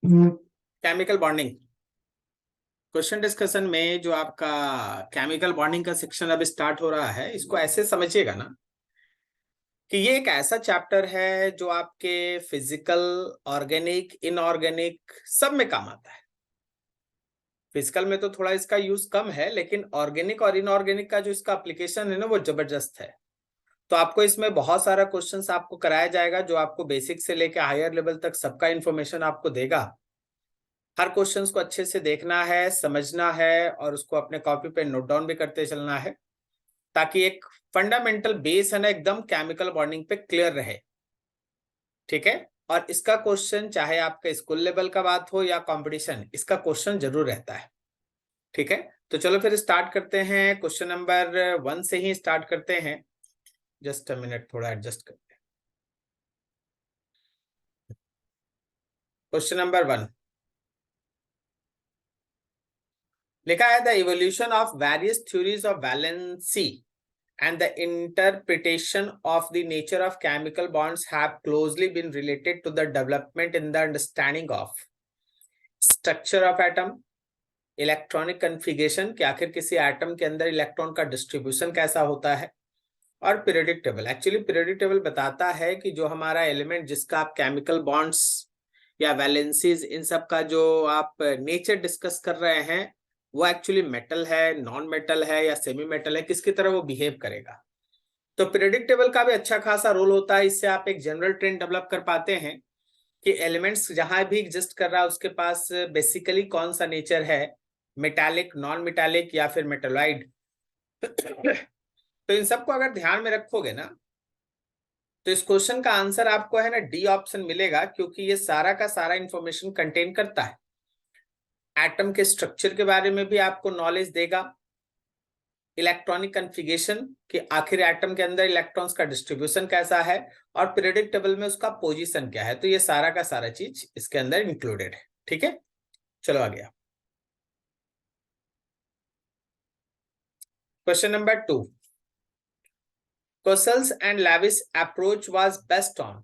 Chemical bonding question discussion में जो आपका केमिकल बॉन्डिंग का सेक्शन अभी स्टार्ट हो रहा है, इसको ऐसे समझिएगा ना कि ये एक ऐसा चैप्टर है जो आपके फिजिकल, ऑर्गेनिक, इनऑर्गेनिक सब में काम आता है। फिजिकल में तो थोड़ा इसका यूज कम है, लेकिन ऑर्गेनिक और इनऑर्गेनिक का जो इसका एप्लीकेशन है ना, वो जबरदस्त है। तो आपको इसमें बहुत सारा क्वेश्चंस आपको कराया जाएगा जो आपको बेसिक से लेकर हायर लेवल तक सबका इंफॉर्मेशन आपको देगा। हर क्वेश्चंस को अच्छे से देखना है, समझना है और उसको अपने कॉपी पे नोट डाउन भी करते चलना है, ताकि एक फंडामेंटल बेस है ना एकदम केमिकल बॉन्डिंग पे क्लियर रहे। ठीक है। और इसका क्वेश्चन चाहे आपका स्कूल लेवल का बात हो या कंपटीशन, इसका क्वेश्चन जरूर रहता है। ठीक है, तो चलो फिर स्टार्ट करते हैं। क्वेश्चन नंबर 1 से ही स्टार्ट करते हैं। जस्ट अ मिनट, थोड़ा एडजस्ट करते हैं। क्वेश्चन नंबर 1 लिखा है, the evolution of various theories of valency and the interpretation of the nature of chemical bonds have closely been related to the development in the understanding of structure of atom, electronic configuration कि आखिर किसी atom के अंदर electron का distribution कैसा होता है, और periodic table. Actually periodic table बताता है कि जो हमारा एलिमेंट जिसका आप केमिकल बॉन्ड्स या वैलेंसीज इन सब का जो आप नेचर डिस्कस कर रहे हैं, वो एक्चुअली मेटल है, नॉन मेटल है या सेमी मेटल है, किसकी तरह वो बिहेव करेगा। तो पीरियोडिक टेबल का भी अच्छा खासा रोल होता है। इससे आप एक जनरल ट्रेंड डेवलप कर पाते हैं कि एलिमेंट्स जहां भी एग्जिस्ट कर रहा है उसके पास बेसिकली कौन सा नेचर है, मेटालिक, नॉन मेटालिक या फिर मेटलॉइड। तो इन सबको अगर ध्यान में रखोगे ना, तो इस क्वेश्चन का आंसर आपको है ना डी ऑप्शन मिलेगा, क्योंकि ये सारा का सारा इंफॉर्मेशन कंटेन करता है। एटम के स्ट्रक्चर के बारे में भी आपको नॉलेज देगा, इलेक्ट्रॉनिक कन्फिगरेशन कि आखिर एटम के अंदर इलेक्ट्रॉन्स का डिस्ट्रीब्यूशन कैसा है, और पीरियोडिक टेबल में उसका पोजीशन क्या है। तो ये सारा का सारा चीज इसके अंदर इंक्लूडेड है। ठीक है, चलो आ गया question number 2। Kossel's and Lewis approach was based on.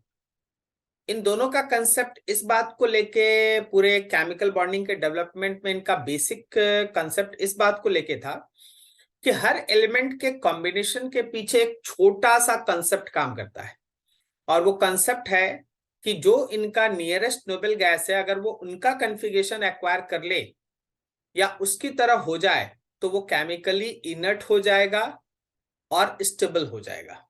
इन दोनों का कंसेप्ट इस बात को लेके, पूरे केमिकल बॉन्डिंग के डेवलपमेंट में इनका बेसिक कंसेप्ट इस बात को लेके था कि हर एलिमेंट के कॉम्बिनेशन के पीछे एक छोटा सा कंसेप्ट काम करता है, और वो कंसेप्ट है कि जो इनका नियरेस्ट नोबल गैस है, अगर वो उनका कन्फिगरेशन एक्वायर कर ले या उसकी तरह हो जाए, तो वो केमिकली इनर्ट हो जाएगा और स्टेबल हो जाएगा।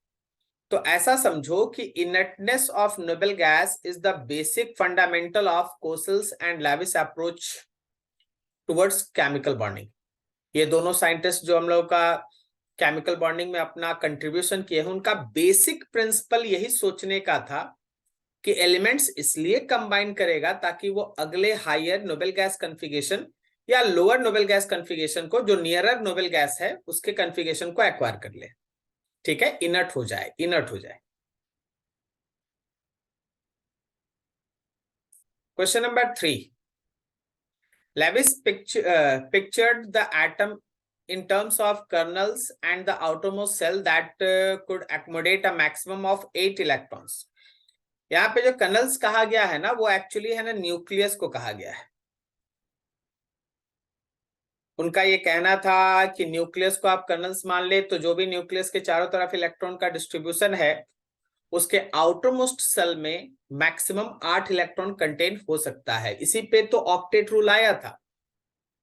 तो ऐसा समझो कि inertness of noble gas is the basic fundamental of Kossel's and Lewis approach towards chemical bonding. ये दोनों साइंटिस्ट जो हम लोग का केमिकल बॉन्डिंग में अपना कंट्रीब्यूशन किए हैं, उनका बेसिक प्रिंसिपल यही सोचने का था कि एलिमेंट्स इसलिए कंबाइन करेगा ताकि वो अगले हायर नोबल गैस कन्फिगरेशन या लोअर नोबल गैस कन्फिगरेशन को, जो नियरर नोबल गैस है उसके कन्फिगरेशन को एक्वायर कर ले। ठीक है, इनर्ट हो जाए, इनर्ट हो जाए। Question number 3। Lewis pictured the atom in terms of kernels and the outermost cell that could accommodate a maximum of 8 electrons. यहाँ पे जो कर्नल्स कहा गया है ना, वो एक्चुअली है ना न्यूक्लियस को कहा गया है। उनका ये कहना था कि न्यूक्लियस को आप कर्नल्स मान ले, तो जो भी न्यूक्लियस के चारों तरफ इलेक्ट्रॉन का डिस्ट्रीब्यूशन है, उसके आउटर मोस्ट सेल में मैक्सिमम 8 इलेक्ट्रॉन कंटेन हो सकता है। इसी पे तो ऑक्टेट रूल आया था।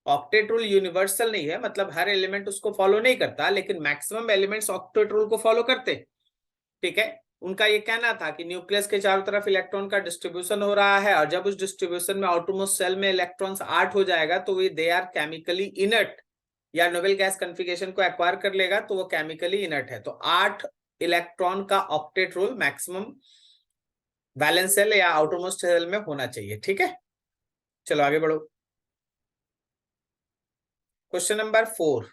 ऑक्टेट रूल यूनिवर्सल नहीं है, मतलब हर एलिमेंट उसको फॉलो नहीं करता, लेकिन मैक्सिमम एलिमेंट्स ऑक्टेट रूल को फॉलो करते। ठीक है, उनका ये कहना था कि न्यूक्लियस के चारों तरफ इलेक्ट्रॉन का डिस्ट्रीब्यूशन हो रहा है, और जब उस डिस्ट्रीब्यूशन में आउटरमोस्ट सेल में इलेक्ट्रॉन्स 8 हो जाएगा, तो वे दे आर केमिकली इनर्ट या नोबल गैस कन्फिगरेशन को एक्वायर कर लेगा, तो वो केमिकली इनर्ट है। तो 8 इलेक्ट्रॉन का octet rule maximum valence shell या आउटरमोस्ट सेल में होना चाहिए। ठीक है, चलो आगे बढ़ो। Question number 4।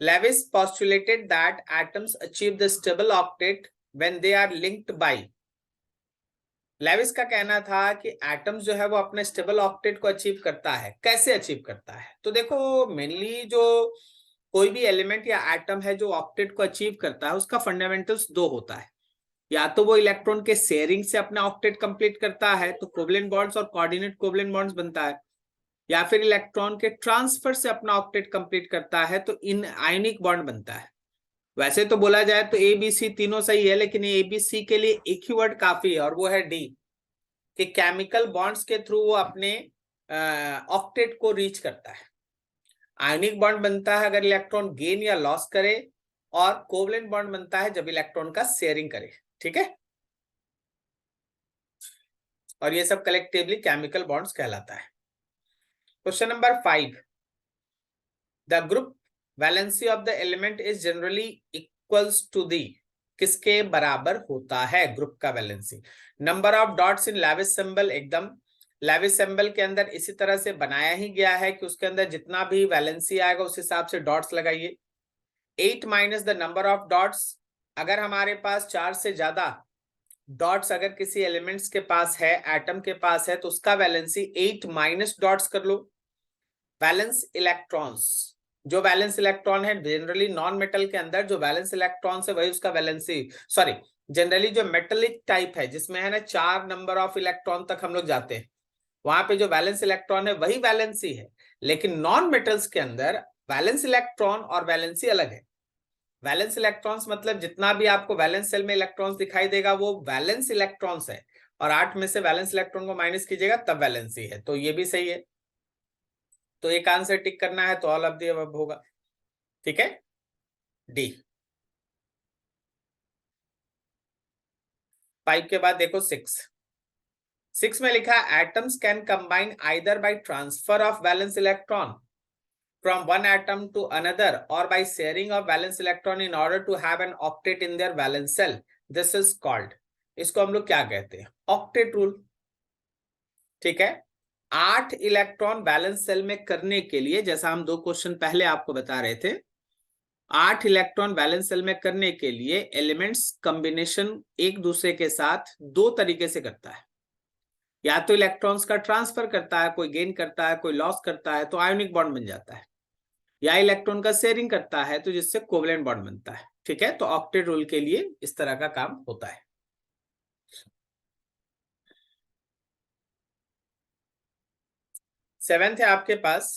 Lewis postulated that atoms achieve the stable octet when they are linked by। Lewis का कहना था कि एटम्स जो है वो अपने स्टेबल ऑक्टेट को अचीव करता है। कैसे अचीव करता है? तो देखो, मेनली जो कोई भी एलिमेंट या एटम है जो ऑक्टेट को अचीव करता है, उसका फंडामेंटल्स 2 होता है। या तो वो इलेक्ट्रॉन के शेयरिंग से अपना ऑक्टेट कंप्लीट करता है तो कोवलेंट बॉन्ड्स और कोऑर्डिनेट कोवलेंट बॉन्ड्स बनता है, या फिर इलेक्ट्रॉन के ट्रांसफर से अपना ऑक्टेट कंप्लीट करता है तो इन आयनिक बॉन्ड बनता है। वैसे तो बोला जाए तो ए बी सी तीनों सही है, लेकिन ए बी सी के लिए एक ही वर्ड काफी है और वो है डी, कि केमिकल बॉन्ड्स के थ्रू वो अपने ऑक्टेट को रीच करता है। आयनिक बॉन्ड बनता है अगर इलेक्ट्रॉन गेन या लॉस करे, और कोवलेंट बॉन्ड बनता है जब इलेक्ट्रॉन का शेयरिंग करे। ठीक है, और ये सब कलेक्टिवली केमिकल बॉन्ड्स कहलाता है। Question number 5, the group valency of the element is generally equals to the, किसके बराबर होता है ग्रुप का valency? Number of dots in Lewis symbol, एकदम लेविस सिंबल के अंदर इसी तरह से बनाया ही गया है कि उसके अंदर जितना भी वैलेंसी आएगा उस हिसाब से डॉट्स लगाइए। 8 minus the number of dots, अगर हमारे पास 4 से ज्यादा डॉट्स अगर किसी एलिमेंट्स के पास है, एटम के पास है, तो उसका वैलेंसी 8 माइनस डॉट्स कर लो। वैलेंस इलेक्ट्रॉन्स, जो वैलेंस इलेक्ट्रॉन है जनरली नॉन मेटल के अंदर जो वैलेंस इलेक्ट्रॉन है वही उसका वैलेंसी, सॉरी जनरली जो मेटेलिक टाइप है जिसमें है ना 4 नंबर ऑफ इलेक्ट्रॉन तक हम लोग जाते हैं, वहां पे जो वैलेंस इलेक्ट्रॉन है वही वैलेंसी है। लेकिन नॉन मेटल्स के अंदर वैलेंस इलेक्ट्रॉन और वैलेंसी अलग है। वैलेंस इलेक्ट्रॉन्स मतलब जितना भी आपको वैलेंस सेल में इलेक्ट्रॉन्स दिखाई देगा वो वैलेंस इलेक्ट्रॉन्स है, और 8 में से वैलेंस इलेक्ट्रॉन को माइनस कीजिएगा तब वैलेंसी है, तो ये भी सही है। तो एक आंसर टिक करना है तो ऑल ऑफ द अबव होगा। ठीक है, डी। 5 के बाद देखो 6 में लिखा atoms can combine either by transfer of valence electron from one atom to another or by sharing of valence electron in order to have an octet in their valence cell. This is called, इसको हम लोग क्या कहते हैं? Octet rule. ठीक है, 8 electron balance cell में करने के लिए, जैसा हम 2 क्वेश्चन पहले आपको बता रहे थे, 8 इलेक्ट्रॉन बैलेंस सेल में करने के लिए एलिमेंट्स कॉम्बिनेशन एक दूसरे के साथ 2 तरीके से करता है। या तो इलेक्ट्रॉन्स का ट्रांसफर करता है, कोई गेन करता है, कोई लॉस करता है तो आयोनिक बॉन्ड बन जाता है, या इलेक्ट्रॉन का शेयरिंग करता है तो जिससे कोवलेंट बॉन्ड बनता है। ठीक है, तो ऑक्टेट रूल के लिए इस तरह का काम होता है। 7th है आपके पास,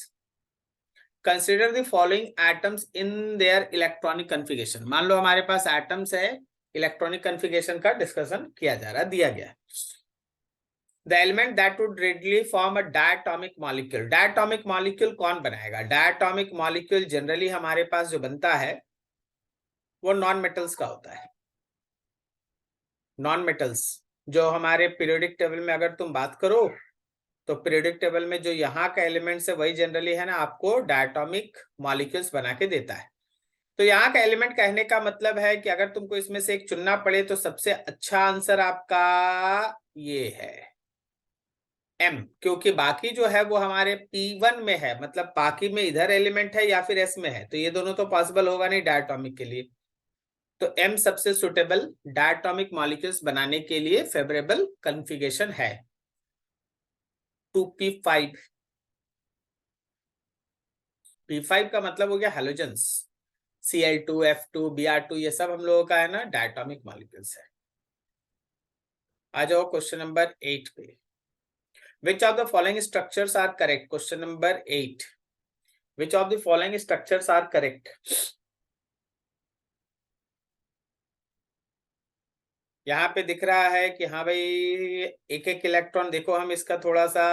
consider the following atoms in their electronic configuration. मान लो हमारे पास एटम्स है, इलेक्ट्रॉनिक कन्फिगरेशन का डिस्कशन किया जा रहा है, दिया गया है। The element that would readily form a diatomic molecule. Diatomic molecule कौन बनाएगा? डायटोमिक मॉलिक्यूल जनरली हमारे पास जो बनता है वो नॉन मेटल्स का होता है। नॉन मेटल्स जो हमारे पीरियोडिक टेबल में अगर तुम बात करो तो पीरियोडिक टेबल में जो यहाँ का एलिमेंट्स है वही जनरली है ना आपको डायटोमिक मॉलिक्यूल्स बना के देता है। तो यहाँ का एलिमेंट कहने का मतलब है कि अगर तुमको इसमें से एक चुनना पड़े तो सबसे अच्छा आंसर आपका ये है एम, क्योंकि बाकी जो है वो हमारे P1 में है, मतलब बाकी में इधर एलिमेंट है या फिर एस में है, तो ये दोनों तो पॉसिबल होगा नहीं डायटोमिक के लिए। तो एम सबसे सुटेबल डायटोमिक मॉलिक्यूल्स बनाने के लिए फेवरेबल कॉन्फ़िगरेशन है। 2p5, p5 का मतलब हो गया हेलोजेंस, Cl2 F2 Br2 ये सब हम लोगों का है ना डायटोमिक मॉलिक्यूल्स है। आ जाओ क्वेश्चन नंबर 8 पे। Which of the following structures are correct? Question number 8, which of the following structures are correct? यहाँ पे दिख रहा है कि हाँ भाई एक एक इलेक्ट्रॉन, देखो हम इसका थोड़ा सा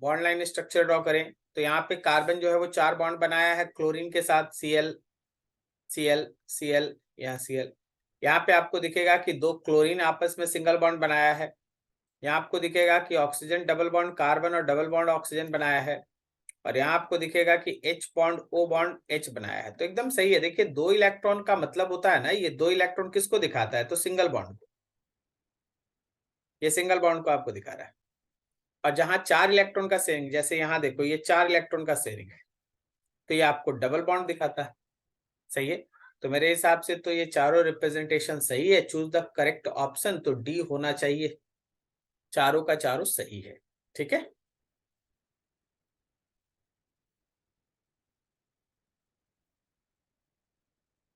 बॉन्ड लाइन स्ट्रक्चर ड्रॉ करें तो यहाँ पे कार्बन जो है वो 4 बॉन्ड बनाया है क्लोरीन के साथ, Cl Cl Cl, यहाँ Cl। यहाँ पे आपको दिखेगा कि 2 क्लोरीन आपस में सिंगल बॉन्ड बनाया है। यहाँ आपको दिखेगा कि ऑक्सीजन डबल बॉन्ड कार्बन और डबल बॉन्ड ऑक्सीजन बनाया है, और यहाँ आपको दिखेगा कि H bond O bond H बनाया है। तो एकदम सही है। देखिए 2 इलेक्ट्रॉन का मतलब होता है ना, ये 2 इलेक्ट्रॉन किसको दिखाता है? तो सिंगल बॉन्ड को, ये सिंगल बॉन्ड को आपको दिखा रहा है। और जहां 4 इलेक्ट्रॉन का शेयरिंग, जैसे यहाँ देखो ये 4 इलेक्ट्रॉन का शेयरिंग है तो ये आपको डबल बॉन्ड दिखाता है। सही है, तो मेरे हिसाब से तो ये चारों रिप्रेजेंटेशन सही है। चूज द करेक्ट ऑप्शन, तो डी होना चाहिए, चारों का चारों सही है। ठीक है,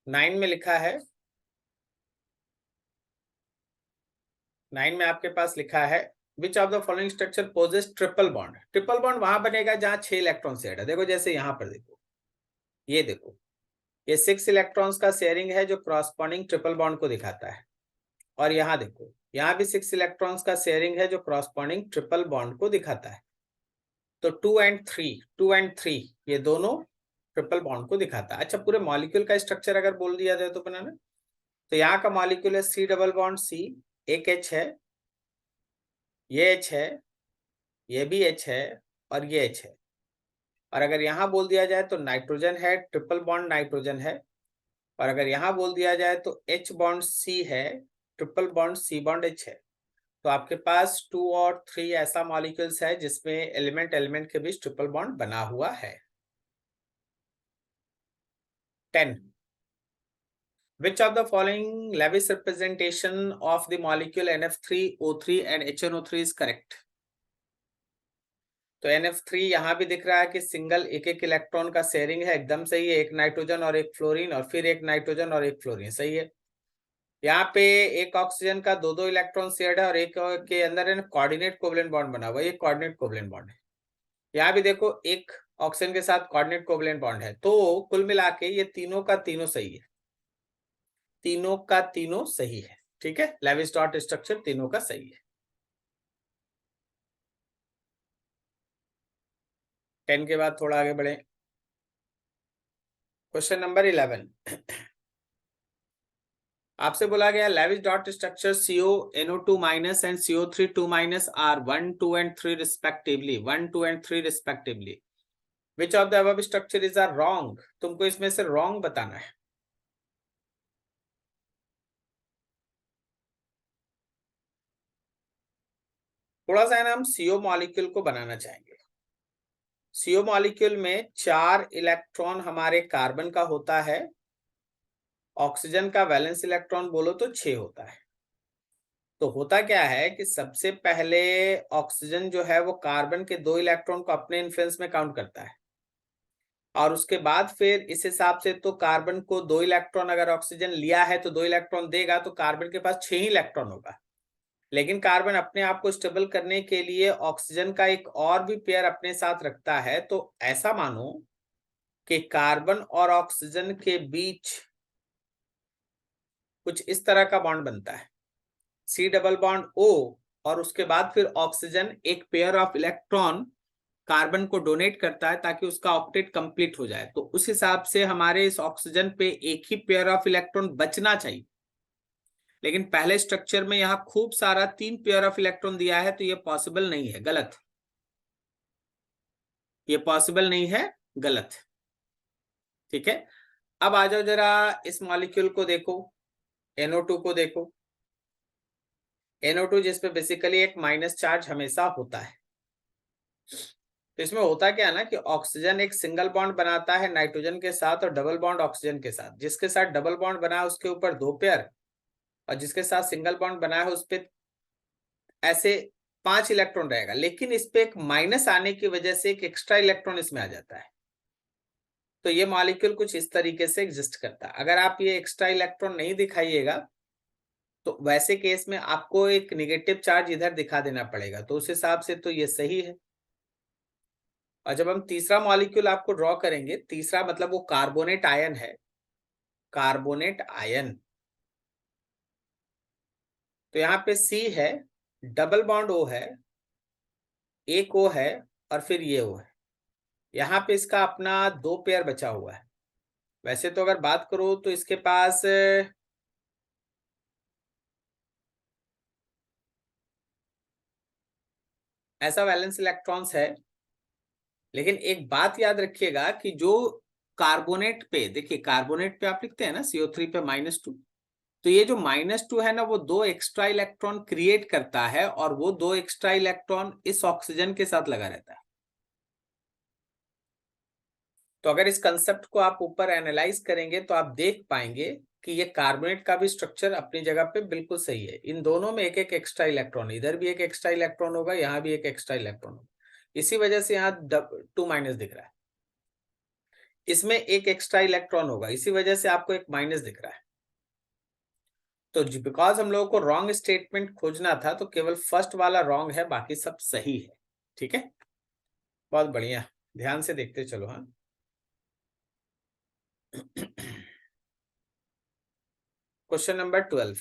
9 में लिखा है 9 में आपके पास लिखा है which of the following structure possess triple bond. Triple bond वहां बनेगा जहां 6 इलेक्ट्रॉन शेयर्ड है। देखो जैसे यहां पर देखो, ये देखो, ये 6 इलेक्ट्रॉन्स का शेयरिंग है जो क्रॉसपॉन्डिंग ट्रिपल बॉन्ड को दिखाता है। और यहाँ देखो, यहाँ भी 6 इलेक्ट्रॉन्स का शेयरिंग है जो क्रॉसपॉन्डिंग ट्रिपल बॉन्ड को दिखाता है। तो 2 and 3 ये दोनों ट्रिपल बॉन्ड को दिखाता है। अच्छा, पूरे मॉलिक्यूल का स्ट्रक्चर अगर बोल दिया जाए तो बनाना, तो यहाँ का मॉलिक्यूल है C डबल बॉन्ड C, एक H है, ये H है, ये भी H है और ये H है। और अगर यहाँ बोल दिया जाए तो नाइट्रोजन है, ट्रिपल बॉन्ड नाइट्रोजन है। और अगर यहाँ बोल दिया जाए तो H बॉन्ड C है, triple bond C bond H है। तो आपके पास 2 और 3 ऐसा मॉलिक्यूल्स है जिसमें एलिमेंट एलिमेंट के बीच ट्रिपल बॉन्ड बना हुआ है। 10. Which of the following Lewis representation of the molecule NF3O3 and HNO3 is correct? तो NF3 यहाँ भी दिख रहा है कि सिंगल एक एक इलेक्ट्रॉन का शेयरिंग है, एकदम सही है। एक नाइट्रोजन और एक फ्लोरीन, और फिर एक नाइट्रोजन और एक फ्लोरीन, सही है। यहाँ पे एक ऑक्सीजन का दो दो इलेक्ट्रॉन शेयर्ड है और एक के अंदर है कोऑर्डिनेट कोवलेंट बॉन्ड बना हुआ है, ये कोऑर्डिनेट कोवलेंट बॉन्ड है। यहाँ भी देखो एक ऑक्सीजन के साथ कोऑर्डिनेट कोवलेंट बॉन्ड है। तो कुल मिला के ये तीनों का तीनों सही है, तीनों का तीनों सही है। ठीक है, लेविस डॉट स्ट्रक्चर तीनों का सही है। 10 के बाद थोड़ा आगे बढ़े। क्वेश्चन नंबर 11 आपसे बोला गया Lewis dot structure CONO2 minus and CO3 2 minus are 1 2 and 3 respectively, 1 2 and 3 respectively. Which of the above structure is are wrong? तुमको इसमें से रॉन्ग बताना है। थोड़ा सा है ना, हम CO मॉलिक्यूल को बनाना चाहेंगे। CO मॉलिक्यूल में 4 इलेक्ट्रॉन हमारे कार्बन का होता है, ऑक्सीजन का वैलेंस इलेक्ट्रॉन बोलो तो 6 होता है। तो होता क्या है कि सबसे पहले ऑक्सीजन जो है वो कार्बन के 2 इलेक्ट्रॉन को अपने इन्फ्लुएंस में काउंट करता है, और उसके बाद फिर इस हिसाब से तो कार्बन को 2 इलेक्ट्रॉन अगर ऑक्सीजन लिया है तो 2 इलेक्ट्रॉन देगा, तो कार्बन के पास 6 ही इलेक्ट्रॉन होगा। लेकिन कार्बन अपने आप को स्टेबल करने के लिए ऑक्सीजन का एक और भी पेयर अपने साथ रखता है। तो ऐसा मानो कि कार्बन और ऑक्सीजन के बीच कुछ इस तरह का बॉन्ड बनता है, C डबल बॉन्ड O, और उसके बाद फिर ऑक्सीजन एक पेयर ऑफ इलेक्ट्रॉन कार्बन को डोनेट करता है ताकि उसका ऑक्टेट कंप्लीट हो जाए। तो उस हिसाब से हमारे इस ऑक्सीजन पे एक ही पेयर ऑफ इलेक्ट्रॉन बचना चाहिए, लेकिन पहले स्ट्रक्चर में यहाँ खूब सारा 3 पेयर ऑफ इलेक्ट्रॉन दिया है, तो ये पॉसिबल नहीं है, गलत। ये पॉसिबल नहीं है, गलत। ठीक है, अब आ जाओ जरा इस मॉलिक्यूल को देखो, NO2 को देखो। NO2 जिसपे बेसिकली एक माइनस चार्ज हमेशा होता है। तो इसमें होता क्या है ना कि ऑक्सीजन एक सिंगल बॉन्ड बनाता है नाइट्रोजन के साथ और डबल बॉन्ड ऑक्सीजन के साथ। जिसके साथ डबल बॉन्ड बना है उसके ऊपर 2 पेयर, और जिसके साथ सिंगल बॉन्ड बना है उस पर ऐसे 5 इलेक्ट्रॉन रहेगा। लेकिन इस पे एक माइनस आने की वजह से एक एक्स्ट्रा इलेक्ट्रॉन इसमें आ जाता है। तो ये मॉलिक्यूल कुछ इस तरीके से एग्जिस्ट करता है। अगर आप ये एक्स्ट्रा इलेक्ट्रॉन नहीं दिखाइएगा तो वैसे केस में आपको एक नेगेटिव चार्ज इधर दिखा देना पड़ेगा, तो उस हिसाब से तो ये सही है। और जब हम तीसरा मॉलिक्यूल आपको ड्रॉ करेंगे, तीसरा मतलब वो कार्बोनेट आयन है, कार्बोनेट आयन। तो यहाँ पे C है, डबल बॉन्ड O है, एक O है और फिर ये O है। यहाँ पे इसका अपना 2 पेयर बचा हुआ है। वैसे तो अगर बात करो तो इसके पास ऐसा वैलेंस इलेक्ट्रॉन्स है, लेकिन एक बात याद रखिएगा कि जो कार्बोनेट पे, देखिए कार्बोनेट पे आप लिखते हैं ना CO3 पे -2, तो ये जो -2 है ना, वो 2 एक्स्ट्रा इलेक्ट्रॉन क्रिएट करता है, और वो 2 एक्स्ट्रा इलेक्ट्रॉन इस ऑक्सीजन के साथ लगा रहता है। तो अगर इस कंसेप्ट को आप ऊपर एनालाइज करेंगे तो आप देख पाएंगे कि ये कार्बोनेट का भी स्ट्रक्चर अपनी जगह पे बिल्कुल सही है। इन दोनों में एक एक एक्स्ट्रा इलेक्ट्रॉन, इधर भी एक एक्स्ट्रा इलेक्ट्रॉन होगा, यहाँ भी एक एक्स्ट्रा इलेक्ट्रॉन होगा। इसी वजह से यहाँ 2 दिख रहा है। इसमें एक एक्स्ट्रा इलेक्ट्रॉन होगा, इसी वजह से आपको एक माइनस दिख रहा है। तो बिकॉज हम लोगों को रॉन्ग स्टेटमेंट खोजना था तो केवल फर्स्ट वाला रॉन्ग है, बाकी सब सही है। ठीक है, बहुत बढ़िया, ध्यान से देखते चलो। हाँ question number 12,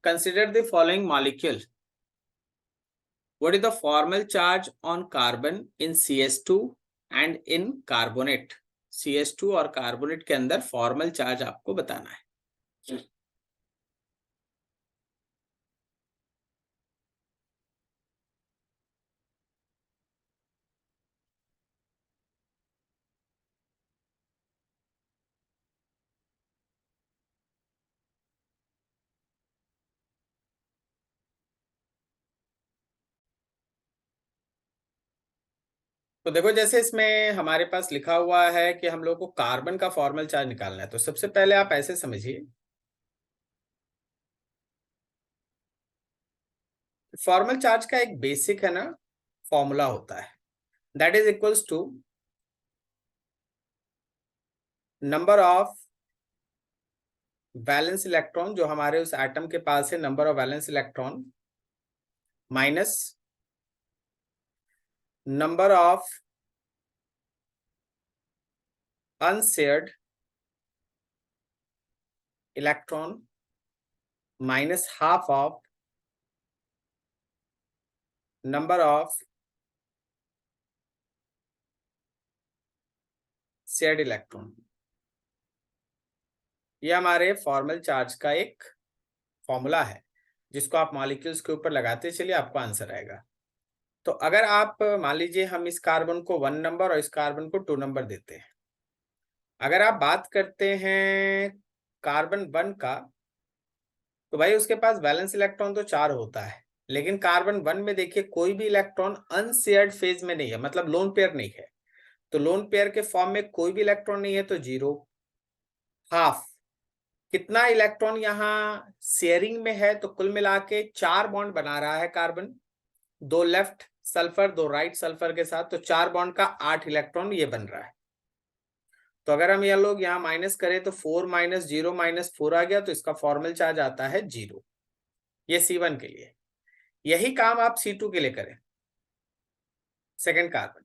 consider the following molecule, what is the formal charge on carbon in CS2 and in carbonate? CS2 और कार्बोनेट के अंदर फॉर्मल चार्ज आपको बताना है। तो देखो, जैसे इसमें हमारे पास लिखा हुआ है कि हम लोग को कार्बन का फॉर्मल चार्ज निकालना है, तो सबसे पहले आप ऐसे समझिए, फॉर्मल चार्ज का एक बेसिक है ना फॉर्मूला होता है, that is equals to number of valence electron जो हमारे उस एटम के पास है, number of valence electron minus number of unshared electron minus half of number of shared electron. ये हमारे फॉर्मल चार्ज का एक फॉर्मूला है, जिसको आप मॉलिक्यूल्स के ऊपर लगाते चलिए, आपको आंसर आएगा। तो अगर आप मान लीजिए हम इस कार्बन को 1 नंबर और इस कार्बन को 2 नंबर देते हैं, अगर आप बात करते हैं कार्बन 1 का, तो भाई उसके पास वैलेंस इलेक्ट्रॉन तो 4 होता है, लेकिन कार्बन 1 में देखिए कोई भी इलेक्ट्रॉन अनशेयर्ड फेज में नहीं है, मतलब लोन पेयर नहीं है। तो लोन पेयर के फॉर्म में कोई भी इलेक्ट्रॉन नहीं है, तो 0। हाफ, कितना इलेक्ट्रॉन यहाँ शेयरिंग में है, तो कुल मिला के 4 बॉन्ड बना रहा है carbon, 2 left sulphur 2 right sulphur के साथ, तो 4 बॉन्ड का 8 इलेक्ट्रॉन ये बन रहा है। तो अगर हम ये लोग यहाँ माइनस करें तो 4 माइनस 0 माइनस 4 आ गया, तो इसका फॉर्मल चार्ज आता है 0। ये C1 के लिए। यही काम आप C2 के लिए करें, सेकेंड कार्बन,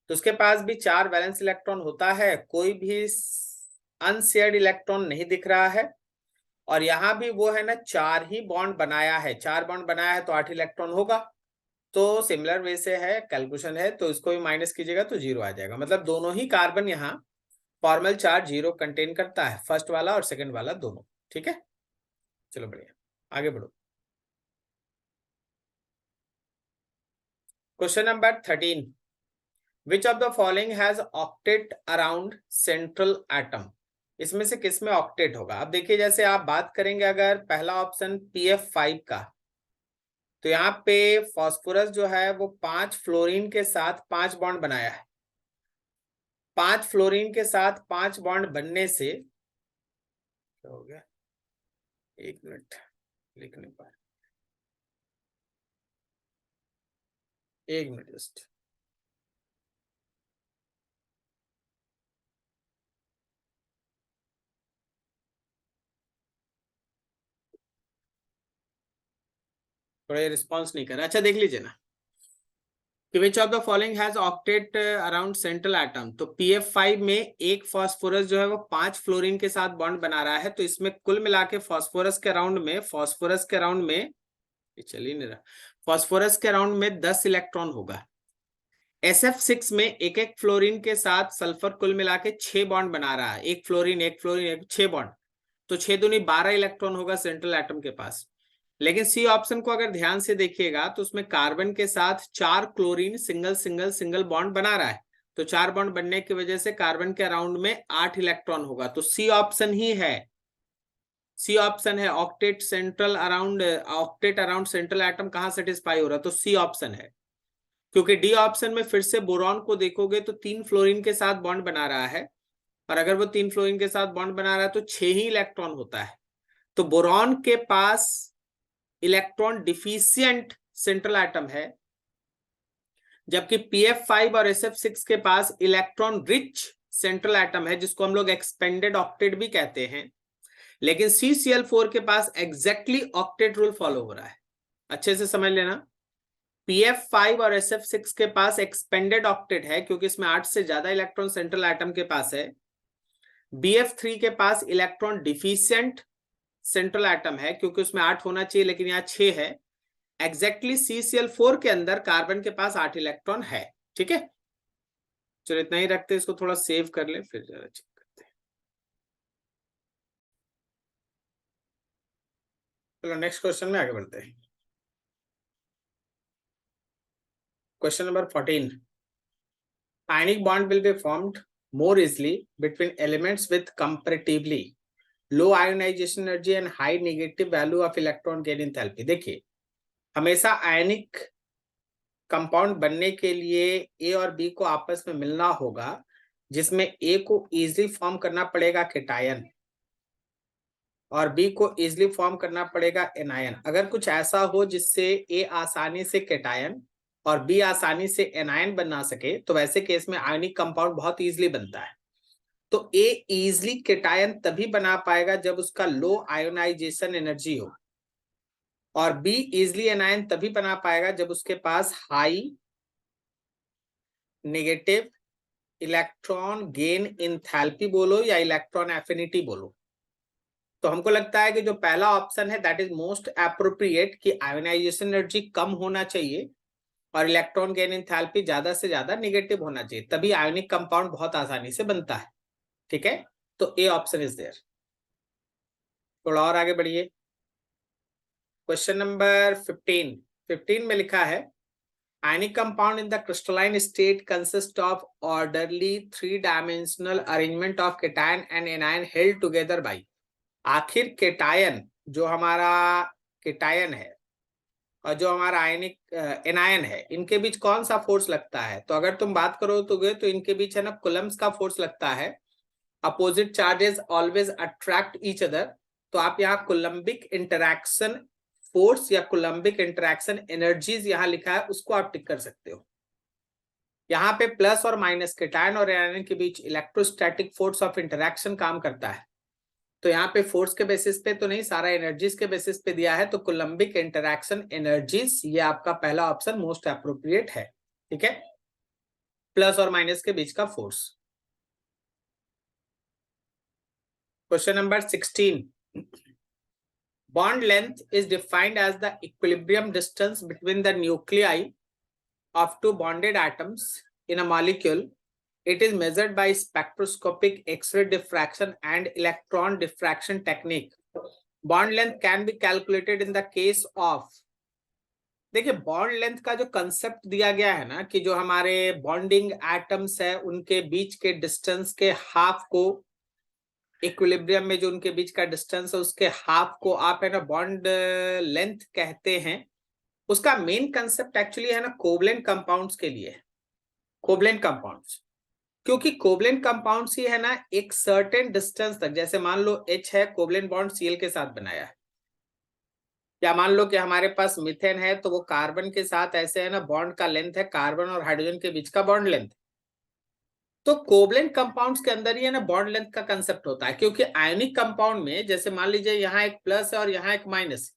तो उसके पास भी 4 वैलेंस इलेक्ट्रॉन होता है, कोई भी अनशेयर्ड इलेक्ट्रॉन नहीं दिख रहा है, और यहाँ भी वो है ना 4 ही बॉन्ड बनाया है, 4 बॉन्ड बनाया है तो 8 इलेक्ट्रॉन होगा। तो सिमिलर वे से है, कैलकुलेशन है, तो इसको भी माइनस कीजिएगा तो 0 आ जाएगा। मतलब दोनों ही कार्बन यहाँ फॉर्मल चार्ज 0 कंटेन करता है, फर्स्ट वाला और सेकंड वाला दोनों। ठीक है, चलो बढ़िया, आगे बढ़ो। Question number 13, which of the following has octet around central atom? इसमें से किस में ऑक्टेट होगा? अब देखिए, जैसे आप बात करेंगे अगर पहला ऑप्शन PF5 का, तो यहाँ पे फास्फोरस जो है वो 5 फ्लोरीन के साथ 5 बॉन्ड बनाया है। 5 फ्लोरीन के साथ 5 बॉन्ड बनने से क्या हो गया, 1 मिनट लिखने पर, 1 मिनट जस्ट। थोड़ा रिस्पॉन्स नहीं कर रहा, अच्छा देख लीजिए ना कि विच of the following has octet around central atom. तो PF5 में एक फास्फोरस जो है वो 5 फ्लोरीन के साथ बॉन्ड बना रहा है, तो इसमें कुल मिला के फास्फोरस के अराउंड में चल ही नहीं रहा, फास्फोरस के अराउंड में 10 इलेक्ट्रॉन होगा। SF6 में एक एक फ्लोरीन के साथ सल्फर कुल मिला के 6 बॉन्ड बना रहा है, एक फ्लोरीन एक फ्लोरीन एक 6 बॉन्ड, तो 6 दूनी 12 इलेक्ट्रॉन होगा सेंट्रल एटम के पास। लेकिन सी ऑप्शन को अगर ध्यान से देखिएगा तो उसमें कार्बन के साथ 4 chlorine single single single bond बना रहा है, तो 4 बॉन्ड बनने की वजह से कार्बन के अराउंड में 8 इलेक्ट्रॉन होगा, तो सी ऑप्शन ही है। सी ऑप्शन है, ऑक्टेट अराउंड सेंट्रल एटम कहां सेटिस्फाई हो रहा है, तो सी ऑप्शन है। क्योंकि डी ऑप्शन में फिर से बोरॉन को देखोगे तो 3 फ्लोरीन के साथ बॉन्ड बना रहा है, और अगर वो 3 फ्लोरीन के साथ बॉन्ड बना रहा है तो 6 ही इलेक्ट्रॉन होता है, तो बोरॉन के पास इलेक्ट्रॉन डिफिशियंट सेंट्रल एटम है, जबकि PF5 और SF6 के पास इलेक्ट्रॉन रिच सेंट्रल एटम है, जिसको हम लोग एक्सपेंडेड ऑक्टेट भी कहते हैं। लेकिन CCl4 के पास एग्जैक्टली ऑक्टेट रूल फॉलो हो रहा है, अच्छे से समझ लेना। PF5 और SF6 के पास एक्सपेंडेड ऑक्टेट है क्योंकि इसमें 8 से ज्यादा इलेक्ट्रॉन सेंट्रल एटम के पास है। BF3 के पास इलेक्ट्रॉन डिफिशिएंट सेंट्रल एटम है क्योंकि उसमें 8 होना चाहिए लेकिन यहाँ 6 है। एग्जैक्टली CCl4 के अंदर कार्बन के पास 8 इलेक्ट्रॉन है। ठीक है, चलो इतना ही रखते हैं, इसको थोड़ा सेव कर ले फिर जरा चेक करते हैं। चलो नेक्स्ट क्वेश्चन में आगे बढ़ते हैं। Question number 14, ionic bond will be formed more easily between elements with comparatively low ionization energy and high negative value of electron gain enthalpy। देखिए, हमेशा आयनिक कंपाउंड बनने के लिए ए और बी को आपस में मिलना होगा, जिसमें ए को इजीली फॉर्म करना पड़ेगा केटायन और बी को इजीली फॉर्म करना पड़ेगा एनायन। अगर कुछ ऐसा हो जिससे ए आसानी से केटायन और बी आसानी से एनायन बना सके तो वैसे केस में आयनिक कंपाउंड बहुत इजीली बनता है। तो ए इजीली केटायन तभी बना पाएगा जब उसका लो आयोनाइजेशन एनर्जी हो, और बी इजीली एनायन तभी बना पाएगा जब उसके पास high negative electron gain enthalpy बोलो या इलेक्ट्रॉन एफिनिटी बोलो। तो हमको लगता है कि जो पहला ऑप्शन है दैट इज मोस्ट एप्रोप्रिएट, कि आयोनाइजेशन एनर्जी कम होना चाहिए और इलेक्ट्रॉन गेन इंथैल्पी ज्यादा से ज्यादा नेगेटिव होना चाहिए, तभी आयोनिक कंपाउंड बहुत आसानी से बनता है। ठीक है, तो ए ऑप्शन इज देयर। थोड़ा और आगे बढ़िए। क्वेश्चन नंबर 15 में लिखा है ionic compound in the crystalline state consists of orderly 3-dimensional arrangement of cation and anion held together by। आखिर केटायन, जो हमारा केटायन है और जो हमारा आयनिक एनायन है, इनके बीच कौन सा फोर्स लगता है? तो अगर तुम बात करो तो इनके बीच है ना कूलम्ब्स का फोर्स लगता है। Opposite charges always attract each other, तो आप यहाँ कूलम्बिक इंटरैक्शन फोर्स या कूलम्बिक इंटरैक्शन एनर्जीज यहाँ लिखा है, उसको आप टिक कर सकते हो। यहाँ पे प्लस और माइनस केटायन और एनायन के बीच इलेक्ट्रोस्टैटिक फोर्स ऑफ इंटरैक्शन काम करता है। तो यहाँ पे फोर्स के बेसिस पे तो नहीं, सारा एनर्जीज के बेसिस पे दिया है, तो कूलम्बिक इंटरैक्शन एनर्जीज, ये आपका पहला ऑप्शन मोस्ट एप्रोप्रिएट है। ठीक है, प्लस और माइनस के बीच का force. Question number 16, bond length is defined as the equilibrium distance between the nuclei of two bonded atoms in a molecule. It is measured by spectroscopic X-ray diffraction and electron diffraction technique. Bond length can be calculated in the case of, देखिए bond length का जो concept दिया गया है ना, कि जो हमारे बॉन्डिंग एटम्स है उनके बीच के डिस्टेंस के हाफ को, इक्विलिब्रियम में जो उनके बीच का डिस्टेंस है उसके हाफ को आप है ना बॉन्ड लेंथ कहते हैं। उसका मेन कंसेप्ट एक्चुअली है ना कोवलेंट कंपाउंड्स के लिए, कोवलेंट कंपाउंड्स, क्योंकि कोवलेंट कंपाउंड्स ही है ना एक सर्टेन डिस्टेंस तक, जैसे मान लो H है, कोवलेंट बॉन्ड Cl के साथ बनाया है, या मान लो कि हमारे पास मीथेन है तो वो कार्बन के साथ ऐसे है ना बॉन्ड का लेंथ है, कार्बन और हाइड्रोजन के बीच का बॉन्ड लेंथ। तो कोवलेंट कंपाउंड्स के अंदर ही है ना बॉन्ड लेंथ का कंसेप्ट होता है, क्योंकि आयनिक कंपाउंड में जैसे मान लीजिए यहाँ एक प्लस है और यहाँ एक माइनस,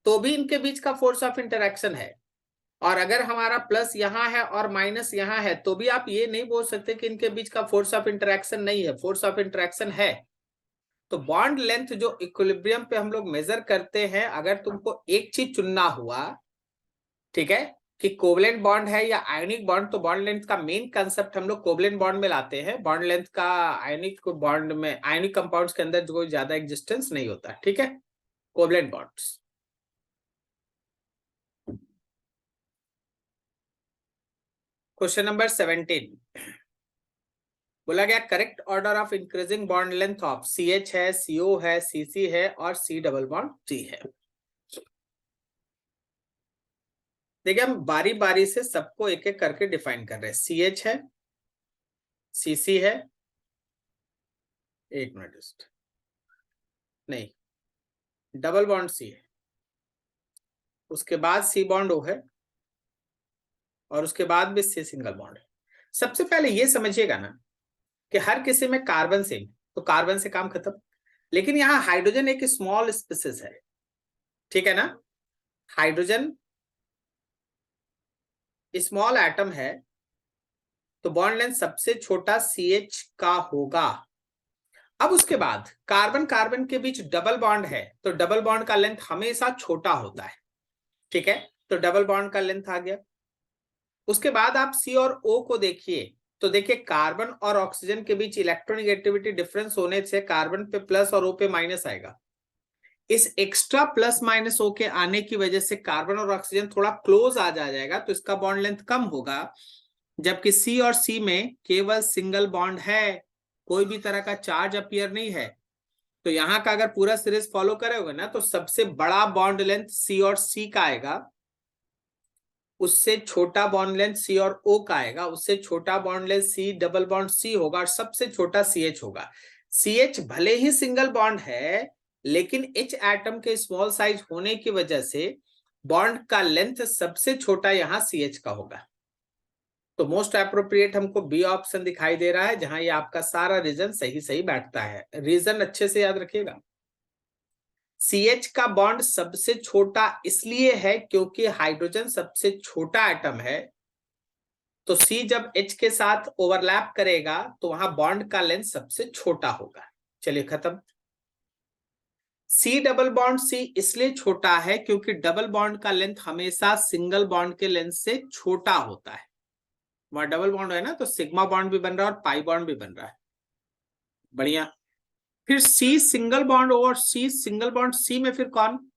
तो भी इनके बीच का फोर्स ऑफ इंटरैक्शन है। और अगर हमारा प्लस यहाँ है और माइनस यहाँ है, तो भी आप ये नहीं बोल सकते कि इनके बीच का फोर्स ऑफ इंटरैक्शन नहीं है, फोर्स ऑफ इंटरैक्शन है। तो बॉन्ड लेंथ जो इक्विलिब्रियम पे हम लोग मेजर करते हैं, अगर तुमको एक चीज चुनना हुआ, ठीक है, कि कोवलेंट बॉन्ड है या आयनिक बॉन्ड, तो बॉन्ड लेंथ का मेन कंसेप्ट हम लोग कोवलेंट बॉन्ड में लाते हैं। बॉन्ड लेंथ का आयनिक बॉन्ड में, आयनिक कंपाउंड्स के अंदर कोई ज्यादा एग्जिस्टेंस नहीं होता। ठीक है, कोवलेंट बॉन्ड्स। क्वेश्चन नंबर 17, बोला गया correct order of increasing bond length of CH है, CO है, CC है और C डबल बॉन्ड T है। देखिए हम बारी बारी से सबको एक एक करके डिफाइन कर रहे हैं। CH है, CC है, एक मिनट नहीं, डबल बॉन्ड C है, उसके बाद C बॉन्ड O है और उसके बाद भी C सिंगल बॉन्ड है। सबसे पहले ये समझिएगा ना कि हर किसी में कार्बन सेम, तो कार्बन से काम खत्म। लेकिन यहाँ हाइड्रोजन एक स्मॉल स्पीसीज है, ठीक है ना, हाइड्रोजन स्मॉल एटम है, तो बॉन्ड लेंथ सबसे छोटा CH का होगा। अब उसके बाद कार्बन कार्बन के बीच डबल बॉन्ड है, तो डबल बॉन्ड का लेंथ हमेशा छोटा होता है, ठीक है, तो डबल बॉन्ड का लेंथ आ गया। उसके बाद आप C और O को देखिए, तो देखिए कार्बन और ऑक्सीजन के बीच इलेक्ट्रोनेगेटिविटी डिफरेंस होने से कार्बन पे प्लस और O पे माइनस आएगा। इस एक्स्ट्रा प्लस माइनस O के आने की वजह से कार्बन और ऑक्सीजन थोड़ा क्लोज आ जाएगा, तो इसका बॉन्ड लेंथ कम होगा, जबकि C और C में केवल सिंगल बॉन्ड है, कोई भी तरह का चार्ज अपीयर नहीं है। तो यहाँ का अगर पूरा सीरीज फॉलो करोगे ना, तो सबसे बड़ा बॉन्ड लेंथ C और C का आएगा, उससे छोटा बॉन्ड लेंथ C और O का आएगा, उससे छोटा bond length C double bond C होगा, और सबसे छोटा CH होगा। CH भले ही सिंगल बॉन्ड है, लेकिन H एटम के स्मॉल साइज होने की वजह से बॉन्ड का लेंथ सबसे छोटा यहाँ CH का होगा। तो मोस्ट अप्रोप्रिएट हमको बी ऑप्शन दिखाई दे रहा है, जहां ये आपका सारा रीजन सही सही बैठता है। रीजन अच्छे से याद रखिएगा। CH का बॉन्ड सबसे छोटा इसलिए है क्योंकि हाइड्रोजन सबसे छोटा एटम है, तो C जब H के साथ ओवरलैप करेगा तो वहां बॉन्ड का लेंथ सबसे छोटा होगा। चलिए खत्म। C डबल बॉन्ड C इसलिए छोटा है क्योंकि डबल बॉन्ड का लेंथ हमेशा सिंगल बॉन्ड के लेंथ से छोटा होता है। वहां डबल बॉन्ड है ना, तो सिग्मा बॉन्ड भी बन रहा है और पाई बॉन्ड भी बन रहा है। बढ़िया। फिर C सिंगल बॉन्ड और C सिंगल बॉन्ड C में फिर कौन,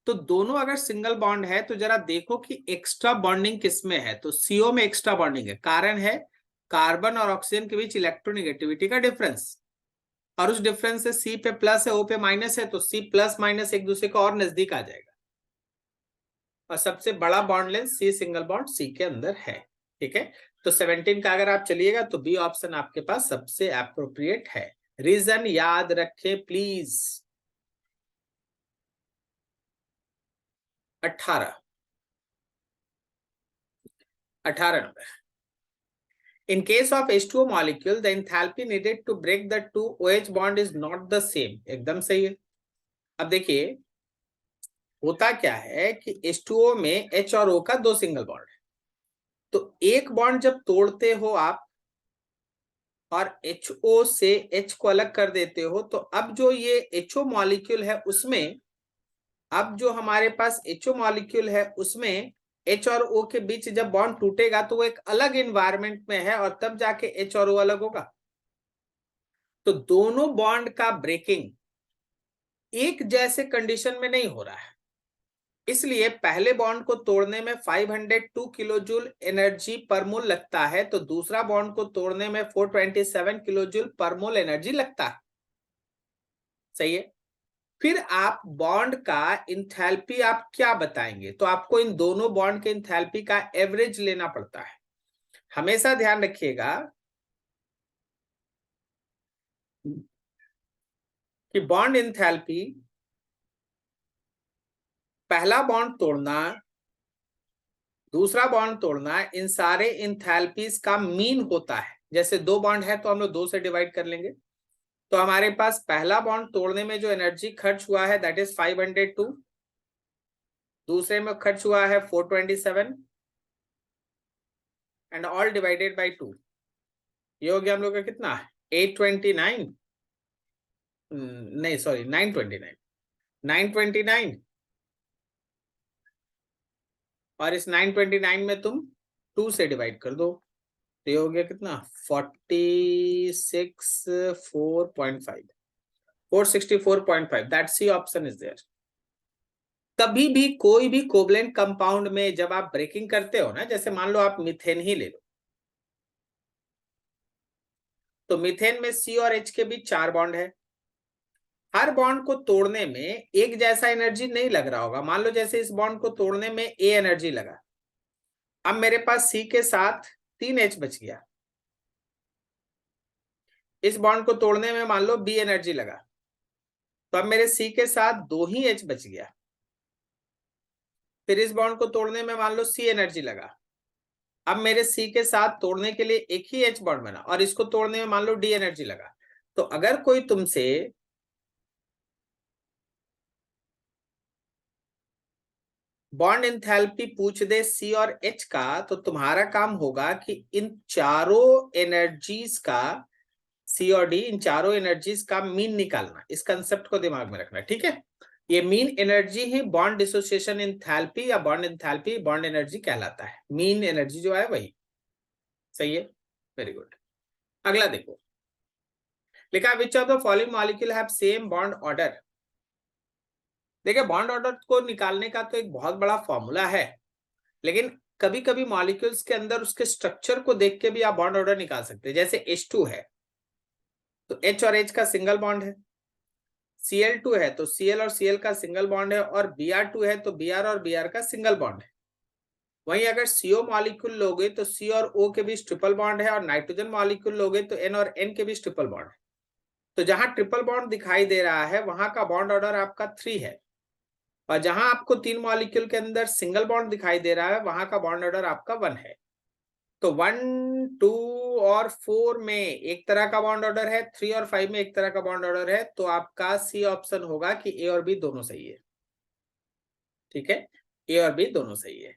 तो दोनों अगर सिंगल बॉन्ड है तो जरा देखो कि एक्स्ट्रा बॉन्डिंग किसमें है, तो CO में एक्स्ट्रा बॉन्डिंग है। कारण है कार्बन और ऑक्सीजन के बीच इलेक्ट्रोनेगेटिविटी का डिफरेंस, और उस डिफरेंस से C पे प्लस है, O पे माइनस है, तो C प्लस माइनस एक दूसरे को और नजदीक आ जाएगा, और सबसे बड़ा bond length C single bond C के अंदर है, ठीक है। तो 17 का अगर आप चलिएगा तो बी ऑप्शन आपके पास सबसे अप्रोप्रिएट है। रीजन याद रखे please. 18 number. In case of H2O molecule, the enthalpy needed to break the two OH bond is not the same. एकदम सही है। अब देखिए होता क्या है कि H2O में H और O का दो सिंगल बॉन्ड है, तो एक बॉन्ड जब तोड़ते हो आप और HO से H को अलग कर देते हो, तो अब जो ये HO मॉलिक्यूल है उसमें, अब जो हमारे पास HO मॉलिक्यूल है उसमें H और O के बीच जब बॉन्ड टूटेगा तो वो एक अलग इन्वायरमेंट में है, और तब जाके H और O अलग होगा। तो दोनों बॉन्ड का ब्रेकिंग एक जैसे कंडीशन में नहीं हो रहा है, इसलिए पहले बॉन्ड को तोड़ने में 502 किलो जूल एनर्जी पर मोल लगता है, तो दूसरा बॉन्ड को तोड़ने में 427 किलो जूल पर मोल एनर्जी लगता है। सही है। फिर आप बॉन्ड का इंथैल्पी आप क्या बताएंगे, तो आपको इन दोनों बॉन्ड के इंथैल्पी का एवरेज लेना पड़ता है। हमेशा ध्यान रखिएगा कि बॉन्ड इंथैल्पी, पहला बॉन्ड तोड़ना, दूसरा बॉन्ड तोड़ना, इन सारे इंथैल्पीज का मीन होता है। जैसे दो बॉन्ड है तो हम लोग दो से डिवाइड कर लेंगे, तो हमारे पास पहला बॉन्ड तोड़ने में जो एनर्जी खर्च हुआ है दैट इज 502, दूसरे में खर्च हुआ है 427, एंड ऑल डिवाइडेड बाय 2। ये हो गया हम लोग का कितना, 829, नहीं सॉरी 929, 929, और इस 929 में तुम 2 से डिवाइड कर दो, तो ये हो गया कितना 464.5, 464.5, that C option is there. कभी भी कोई भी कोवलेंट कंपाउंड में जब आप ब्रेकिंग करते हो ना, जैसे मान लो आप मीथेन ही ले लो, तो मीथेन में C और H के बीच 4 बॉन्ड है। हर बॉन्ड को तोड़ने में एक जैसा एनर्जी नहीं लग रहा होगा। मान लो जैसे इस बॉन्ड को तोड़ने में A एनर्जी लगा, अब मेरे पास C के साथ 3 H बच गया। इस बॉन्ड को तोड़ने में मान लो B एनर्जी लगा, तो अब मेरे C के साथ 2 ही H बच गया। फिर इस बॉन्ड को तोड़ने में मान लो C एनर्जी लगा, अब मेरे C के साथ तोड़ने के लिए एक ही H बॉन्ड बना, और इसको तोड़ने में मान लो D एनर्जी लगा। तो अगर कोई तुमसे बॉन्ड एंथैल्पी पूछ दे सी और एच का, तो तुम्हारा काम होगा कि इन चारों एनर्जीज का, सी और डी, इन चारों एनर्जीज का मीन निकालना। इस कंसेप्ट को दिमाग में रखना, ठीक है। ये मीन एनर्जी ही बॉन्ड डिसोसिएशन एंथैल्पी या बॉन्ड एंथैल्पी बॉन्ड एनर्जी कहलाता है। मीन एनर्जी जो है वही, सही है, वेरी गुड। अगला देखो, लिखा विच of the following molecule have same bond order. देखिए बॉन्ड ऑर्डर को निकालने का तो एक बहुत बड़ा फॉर्मूला है, लेकिन कभी कभी मॉलिक्यूल्स के अंदर उसके स्ट्रक्चर को देख के भी आप बॉन्ड ऑर्डर निकाल सकते हैं। जैसे H2 है तो H और H का सिंगल बॉन्ड है, Cl2 है तो Cl और Cl का सिंगल बॉन्ड है, और Br2 है तो Br और Br का सिंगल बॉन्ड है। वहीं अगर CO मॉलिक्यूल लोगे तो C और O के बीच ट्रिपल बॉन्ड है, और नाइट्रोजन मॉलिक्यूल लोगे तो N और N के बीच ट्रिपल बॉन्ड है। तो जहां ट्रिपल बॉन्ड दिखाई दे रहा है वहां का बॉन्ड ऑर्डर आपका 3 है, और जहां आपको 3 मॉलिक्यूल के अंदर सिंगल बॉन्ड दिखाई दे रहा है वहां का बॉन्ड ऑर्डर आपका 1 है। तो 1, 2 और 4 में एक तरह का बॉन्ड ऑर्डर है, 3 और 5 में एक तरह का बॉन्ड ऑर्डर है। तो आपका सी ऑप्शन होगा कि ए और बी दोनों सही है, ठीक है, ए और बी दोनों सही है।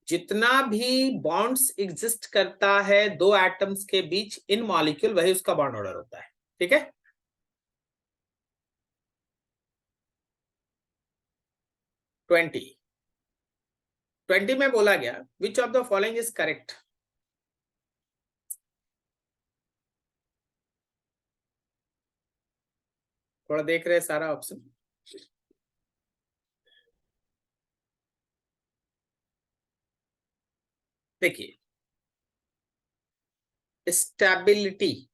जितना भी बॉन्ड्स एग्जिस्ट करता है दो एटम्स के बीच इन मॉलिक्यूल, वही उसका बॉन्ड ऑर्डर होता है, ठीक है। 20 में बोला गया विच of the following is correct. थोड़ा देख रहे हैं सारा ऑप्शन। देखिए स्टेबिलिटी,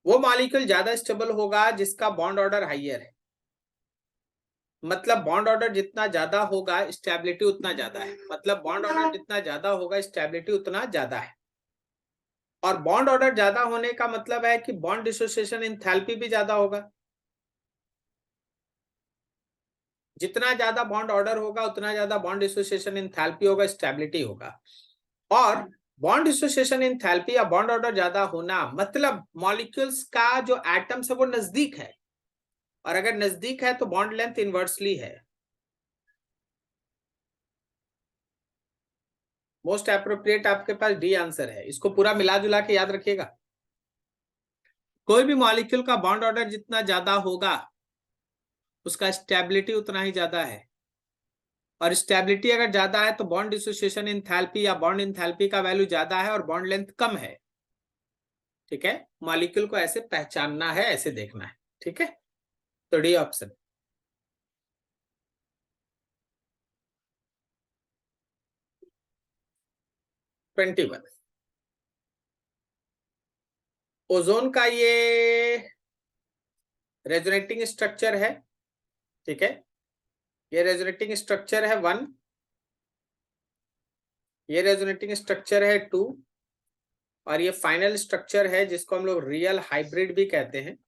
वो मॉलिक्यूल ज्यादा स्टेबल होगा जिसका बॉन्ड ऑर्डर हाइयर है। मतलब बॉन्ड ऑर्डर जितना ज्यादा होगा स्टेबिलिटी उतना ज्यादा है, मतलब बॉन्ड ऑर्डर जितना ज्यादा होगा स्टेबिलिटी उतना ज्यादा है। और बॉन्ड ऑर्डर ज्यादा होने का मतलब है कि बॉन्ड डिसोसिएशन एंथैल्पी भी ज्यादा होगा। जितना ज्यादा बॉन्ड ऑर्डर होगा उतना ज्यादा बॉन्ड डिसोसिएशन एंथैल्पी होगा, स्टेबिलिटी होगा। और बॉन्ड डिसोसिएशन एंथैल्पी या बॉन्ड ऑर्डर ज्यादा होना मतलब मॉलिक्यूल्स का जो एटम्स है वो नजदीक है, और अगर नजदीक है तो बॉन्ड लेंथ इनवर्सली है। मोस्ट एप्रोप्रिएट आपके पास डी आंसर है, इसको पूरा मिला जुला के याद रखिएगा। कोई भी मॉलिक्यूल का बॉन्ड ऑर्डर जितना ज्यादा होगा उसका स्टेबिलिटी उतना ही ज्यादा है, और स्टेबिलिटी अगर ज्यादा है तो बॉन्ड डिसोसिएशन एंथैल्पी या बॉन्ड एंथैल्पी का वैल्यू ज्यादा है और बॉन्ड लेंथ कम है, ठीक है। मॉलिक्यूल को ऐसे पहचानना है, ऐसे देखना है, ठीक है। तो डी ऑप्शन। 21 ओजोन का ये रेजोनेटिंग स्ट्रक्चर है, ठीक है। ये रेजोनेटिंग स्ट्रक्चर है 1, ये रेजोनेटिंग स्ट्रक्चर है 2, और ये फाइनल स्ट्रक्चर है जिसको हम लोग रियल हाइब्रिड भी कहते हैं,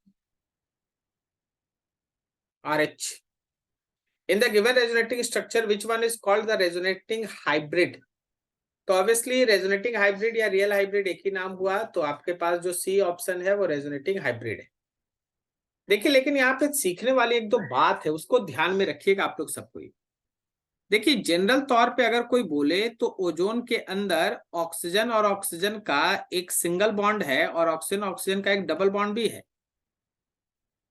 RH। In the given resonating structure which one is called the resonating hybrid. तो ऑब्वियसली रेजोनेटिंग हाइब्रिड या रियल हाइब्रिड एक ही नाम हुआ, तो आपके पास जो सी ऑप्शन है वो रेजोनेटिंग हाइब्रिड है। देखिए लेकिन यहाँ पे सीखने वाली एक दो बात है, उसको ध्यान में रखिएगा आप लोग सबको। देखिए जनरल तौर पे अगर कोई बोले तो ओजोन के अंदर ऑक्सीजन और ऑक्सीजन का एक सिंगल बॉन्ड है और ऑक्सीजन ऑक्सीजन का एक डबल बॉन्ड भी है,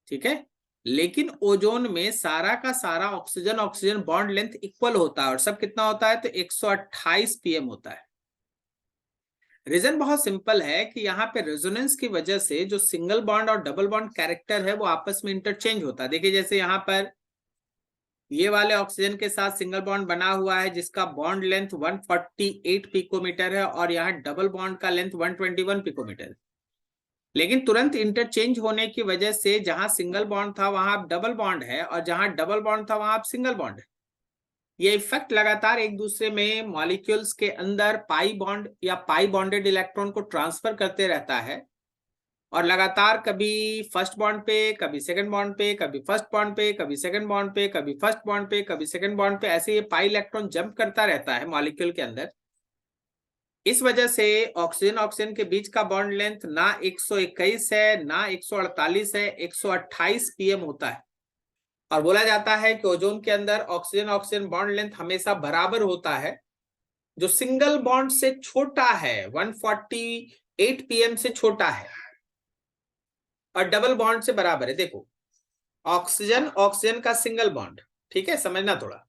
ठीक है। लेकिन ओजोन में सारा का सारा oxygen oxygen bond length equal होता है, और सब कितना होता है तो 128 पीएम होता है। रीजन बहुत सिंपल है कि यहाँ पे रेजोनेंस की वजह से जो सिंगल बॉन्ड और डबल बॉन्ड कैरेक्टर है वो आपस में इंटरचेंज होता है। देखिए जैसे यहाँ पर ये वाले ऑक्सीजन के साथ सिंगल बॉन्ड बना हुआ है जिसका बॉन्ड लेंथ 148 पिकोमीटर है, और यहाँ डबल बॉन्ड का लेंथ 121 पिकोमीटर। लेकिन तुरंत इंटरचेंज होने की वजह से जहां सिंगल बॉन्ड था वहां अब डबल बॉन्ड है, और जहां डबल बॉन्ड था वहां अब सिंगल बॉन्ड है। ये इफेक्ट लगातार एक दूसरे में मॉलिक्यूल्स के अंदर पाई बॉन्ड या पाई बॉन्डेड इलेक्ट्रॉन को ट्रांसफर करते रहता है, और लगातार कभी फर्स्ट बॉन्ड पे, कभी सेकंड बॉन्ड पे, कभी फर्स्ट बॉन्ड पे, कभी सेकंड बॉन्ड पे, कभी फर्स्ट बॉन्ड पे, कभी सेकंड बॉन्ड पे, ऐसे ये पाई इलेक्ट्रॉन जंप करता रहता है मॉलिक्यूल के अंदर। इस वजह से ऑक्सीजन ऑक्सीजन के बीच का बॉन्ड लेंथ ना 121 है ना 148 है, 128 पीएम होता है। और बोला जाता है कि ओजोन के अंदर ऑक्सीजन ऑक्सीजन बॉन्ड लेंथ हमेशा बराबर होता है, जो सिंगल बॉन्ड से छोटा है 148 पीएम से छोटा है और डबल बॉन्ड से बराबर है। देखो, ऑक्सीजन ऑक्सीजन का सिंगल बॉन्ड, ठीक है, समझना थोड़ा,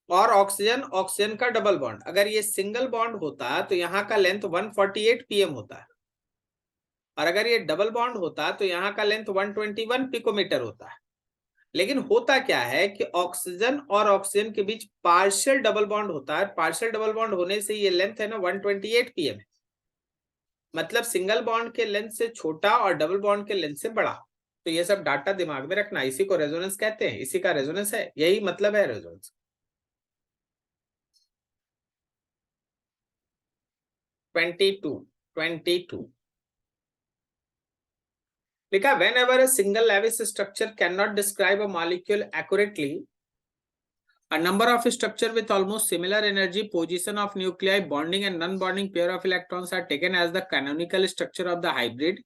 और ऑक्सीजन ऑक्सीजन का डबल बॉन्ड, अगर ये सिंगल बॉन्ड होता तो यहाँ का लेंथ 148 पीएम होता है, और अगर ये डबल बॉन्ड होता तो यहाँ का लेंथ 121 पिकोमीटर होता है। लेकिन होता क्या है कि ऑक्सीजन और ऑक्सीजन के बीच पार्शियल डबल बॉन्ड होता है, पार्शियल डबल बॉन्ड होने से ये लेंथ है ना 128 पीएम है, मतलब सिंगल बॉन्ड के लेंथ से छोटा और डबल बॉन्ड के लेंथ से बड़ा। तो ये सब डाटा दिमाग में रखना, इसी को रेजोनेंस कहते हैं, इसी का रेजोनेंस है, यही मतलब है रेजोनेंस। 22 लिखा, when ever a single Lewis structure cannot describe a molecule accurately, a number of structure with almost similar energy, position of nuclei, bonding and non-bonding pair of electrons are taken as the canonical structure of the hybrid,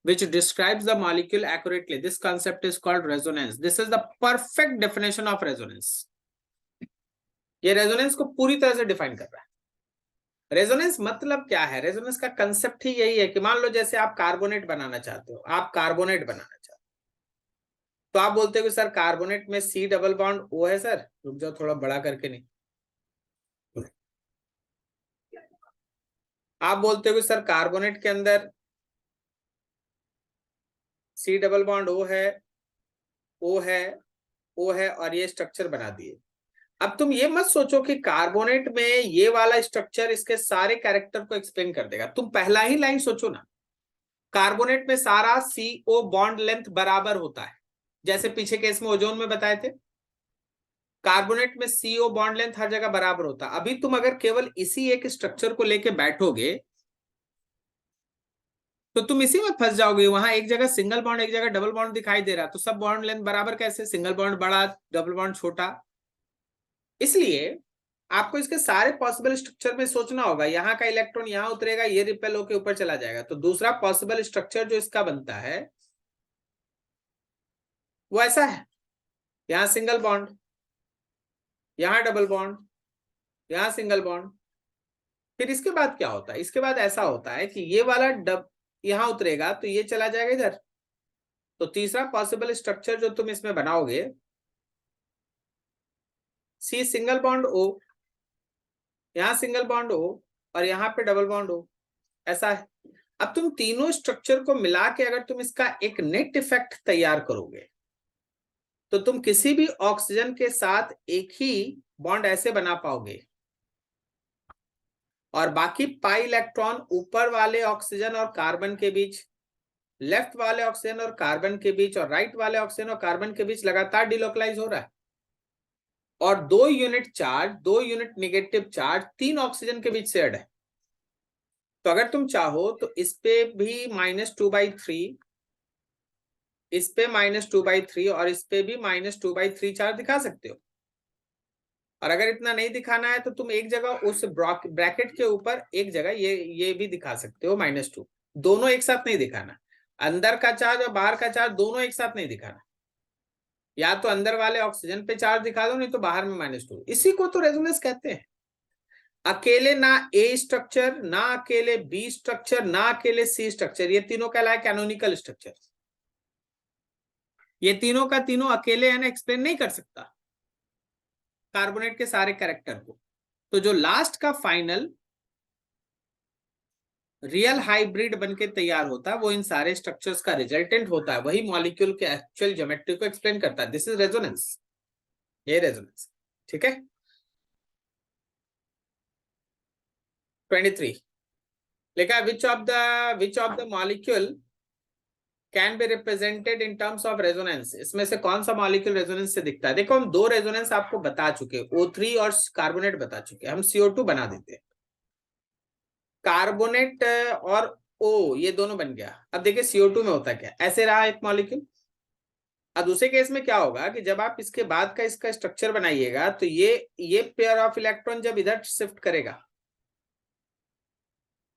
which describes the molecule accurately. This concept is called resonance. This is the perfect definition of resonance. ये resonance को पूरी तरह से define कर रहा है। Resonance मतलब क्या है? रेजोनेंस का कंसेप्ट ही यही है कि मान लो जैसे आप कार्बोनेट बनाना चाहते हो, आप कार्बोनेट बनाना चाहते हो, तो आप बोलते हो कि सर कार्बोनेट में सी डबल बॉन्ड ओ है। सर रुक जाओ, थोड़ा बड़ा करके, नहीं, आप बोलते हो कि सर कार्बोनेट के अंदर सी डबल बॉन्ड ओ है, ओ है, ओ है, और ये स्ट्रक्चर बना दिए। अब तुम ये मत सोचो कि कार्बोनेट में ये वाला स्ट्रक्चर इसके सारे कैरेक्टर को एक्सप्लेन कर देगा। तुम पहला ही लाइन सोचो ना, कार्बोनेट में सारा CO बॉन्ड लेंथ बराबर होता है, जैसे पीछे केस में ओजोन में बताए थे, कार्बोनेट में CO बॉन्ड लेंथ हर जगह बराबर होता है। अभी तुम अगर केवल इसी एक स्ट्रक्चर को लेके बैठोगे तो तुम इसी में फंस जाओगे। वहां एक जगह सिंगल बॉन्ड एक जगह डबल बॉन्ड दिखाई दे रहा, तो सब बॉन्ड लेंथ बराबर कैसे? सिंगल बॉन्ड बड़ा, डबल बॉन्ड छोटा। इसलिए आपको इसके सारे पॉसिबल स्ट्रक्चर में सोचना होगा। यहाँ का इलेक्ट्रॉन यहाँ उतरेगा, ये रिपेल होकर ऊपर चला जाएगा, तो दूसरा पॉसिबल स्ट्रक्चर जो इसका बनता है वो ऐसा है, यहाँ सिंगल बॉन्ड, यहाँ डबल बॉन्ड, यहाँ सिंगल बॉन्ड। फिर इसके बाद क्या होता है? इसके बाद ऐसा होता है कि ये वाला डब यहाँ उतरेगा तो ये चला जाएगा इधर। तो तीसरा पॉसिबल स्ट्रक्चर जो तुम इसमें बनाओगे, सी सिंगल बॉन्ड ओ, यहाँ सिंगल बॉन्ड ओ, और यहाँ पे डबल बॉन्ड ओ, ऐसा है। अब तुम तीनों स्ट्रक्चर को मिला के अगर तुम इसका एक नेट इफेक्ट तैयार करोगे तो तुम किसी भी ऑक्सीजन के साथ एक ही बॉन्ड ऐसे बना पाओगे, और बाकी पाई इलेक्ट्रॉन ऊपर वाले ऑक्सीजन और कार्बन के बीच, लेफ्ट वाले ऑक्सीजन और कार्बन के बीच, और राइट वाले ऑक्सीजन और कार्बन के बीच लगातार डिलोकलाइज हो रहा है। और 2 unit charge, 2 unit negative charge 3 oxygen के बीच शेयर्ड है। तो अगर तुम चाहो तो इस पे भी -2/3, इस पे -2/3, और इस पे भी -2/3 चार्ज दिखा सकते हो। और अगर इतना नहीं दिखाना है तो तुम एक जगह उस ब्रैकेट के ऊपर एक जगह ये भी दिखा सकते हो -2। दोनों एक साथ नहीं दिखाना, अंदर का चार्ज और बाहर का चार्ज दोनों एक साथ नहीं दिखाना। या तो अंदर वाले ऑक्सीजन पे चार्ज दिखा दो, नहीं तो बाहर में -2। इसी को तो रेजोनेंस कहते हैं। अकेले ना ए स्ट्रक्चर, ना अकेले बी स्ट्रक्चर, ना अकेले सी स्ट्रक्चर, ये तीनों कहलाए कैनोनिकल स्ट्रक्चर। ये तीनों का तीनों अकेले है ना एक्सप्लेन नहीं कर सकता कार्बोनेट के सारे कैरेक्टर को। तो जो लास्ट का फाइनल रियल हाइब्रिड बनके तैयार होता है वो इन सारे स्ट्रक्चर्स का रिजल्टेंट होता है, वही मॉलिक्यूल के एक्चुअल ज्योमेट्री को एक्सप्लेन करता है। दिस इज रेजोनेंस, ये रेजोनेंस, ठीक है। 23 लिखा, विच of the molecule can be represented in terms of resonance. इसमें से कौन सा मॉलिक्यूल रेजोनेंस से दिखता है? देखो, हम 2 रेजोनेंस आपको बता चुके, O3 और कार्बोनेट बता चुके, हम CO2 बना देते हैं। कार्बोनेट और O ये दोनों बन गया। अब देखिए CO2 में होता क्या, ऐसे रहा एक मॉलिक्यूल। अब दूसरे केस में क्या होगा कि जब आप इसके बाद का इसका स्ट्रक्चर बनाइएगा तो ये पेयर ऑफ इलेक्ट्रॉन जब इधर शिफ्ट करेगा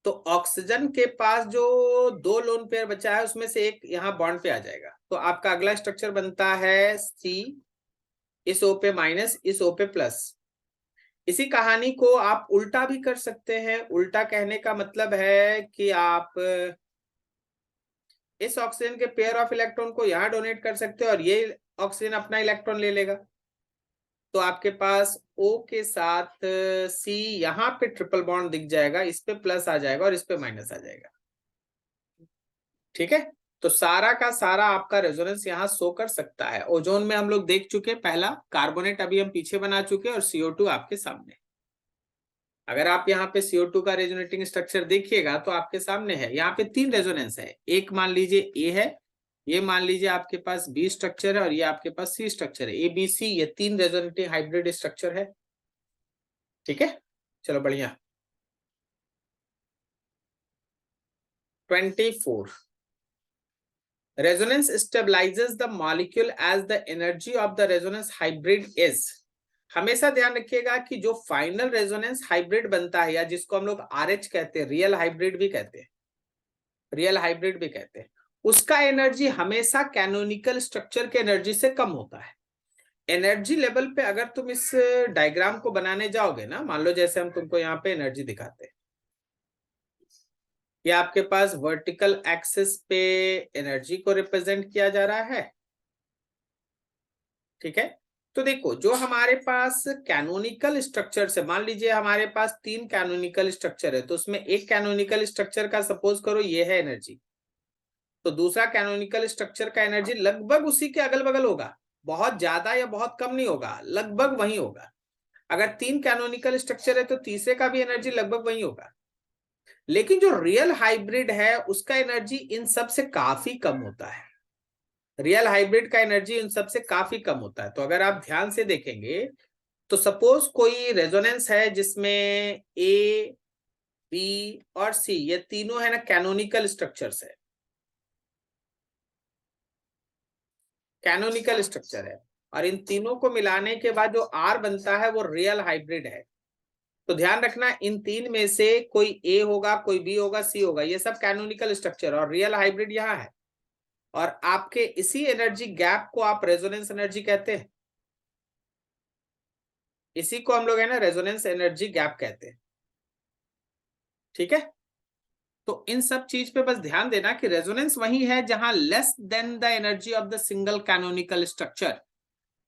तो ऑक्सीजन के पास जो 2 लोन पेयर बचा है उसमें से एक यहाँ बॉन्ड पे आ जाएगा, तो आपका अगला स्ट्रक्चर बनता है C, इस O पे माइनस, इस O पे प्लस। इसी कहानी को आप उल्टा भी कर सकते हैं। उल्टा कहने का मतलब है कि आप इस ऑक्सीजन के पेयर ऑफ इलेक्ट्रॉन को यहां डोनेट कर सकते हैं और ये ऑक्सीजन अपना इलेक्ट्रॉन ले लेगा। तो आपके पास O के साथ C यहाँ पे ट्रिपल बॉन्ड दिख जाएगा, इस पे प्लस आ जाएगा और इस पे माइनस आ जाएगा। ठीक है, तो सारा का सारा आपका रेजोनेंस यहाँ शो कर सकता है। ओजोन में हम लोग देख चुके पहला, कार्बोनेट अभी हम पीछे बना चुके और CO2 आपके सामने। अगर आप यहाँ पे CO2 का रेजोनेटिंग स्ट्रक्चर देखिएगा तो आपके सामने है। यहाँ पे 3 रेजोनेंस है, एक मान लीजिए A है, ये मान लीजिए आपके पास B स्ट्रक्चर है और ये आपके पास C स्ट्रक्चर है। ABC ये 3 रेजोनेटिंग हाइब्रिड स्ट्रक्चर है। ठीक है, चलो बढ़िया। 24, resonance stabilizes the molecule as the energy of the resonance hybrid is। हमेशा ध्यान रखिएगा कि जो फाइनल रेजोनेंस हाइब्रिड बनता है, या जिसको हम लोग RH कहते हैं, रियल हाइब्रिड भी कहते हैं, रियल हाइब्रिड भी कहते हैं, उसका एनर्जी हमेशा कैनोनिकल स्ट्रक्चर के एनर्जी से कम होता है। एनर्जी लेवल पे अगर तुम इस डायग्राम को बनाने जाओगे ना, मान लो जैसे हम तुमको यहाँ पे एनर्जी दिखाते हैं, ये आपके पास वर्टिकल एक्सिस पे एनर्जी को रिप्रेजेंट किया जा रहा है। ठीक है, तो देखो जो हमारे पास कैनोनिकल स्ट्रक्चर से, मान लीजिए हमारे पास 3 कैनोनिकल स्ट्रक्चर है, तो उसमें एक कैनोनिकल स्ट्रक्चर का सपोज करो ये है एनर्जी, तो दूसरा कैनोनिकल स्ट्रक्चर का एनर्जी लगभग उसी के अगल बगल होगा, बहुत ज्यादा या बहुत कम नहीं होगा, लगभग वही होगा। अगर 3 कैनोनिकल स्ट्रक्चर है तो तीसरे का भी एनर्जी लगभग वही होगा। लेकिन जो रियल हाइब्रिड है उसका एनर्जी इन सब से काफी कम होता है। रियल हाइब्रिड का एनर्जी इन सब से काफी कम होता है। तो अगर आप ध्यान से देखेंगे तो सपोज कोई रेजोनेंस है जिसमें A, B और C ये तीनों है ना कैनोनिकल स्ट्रक्चर्स है, कैनोनिकल स्ट्रक्चर है, और इन तीनों को मिलाने के बाद जो R बनता है वो रियल हाइब्रिड है। तो ध्यान रखना इन 3 में से कोई A होगा, कोई B होगा, C होगा, ये सब कैनोनिकल स्ट्रक्चर और रियल हाइब्रिड यहाँ है। और आपके इसी एनर्जी गैप को आप रेजोनेंस एनर्जी कहते हैं, इसी को हम लोग है ना रेजोनेंस एनर्जी गैप कहते हैं। ठीक है, तो इन सब चीज पे बस ध्यान देना कि रेजोनेंस वही है जहां less than the energy of the single canonical structure.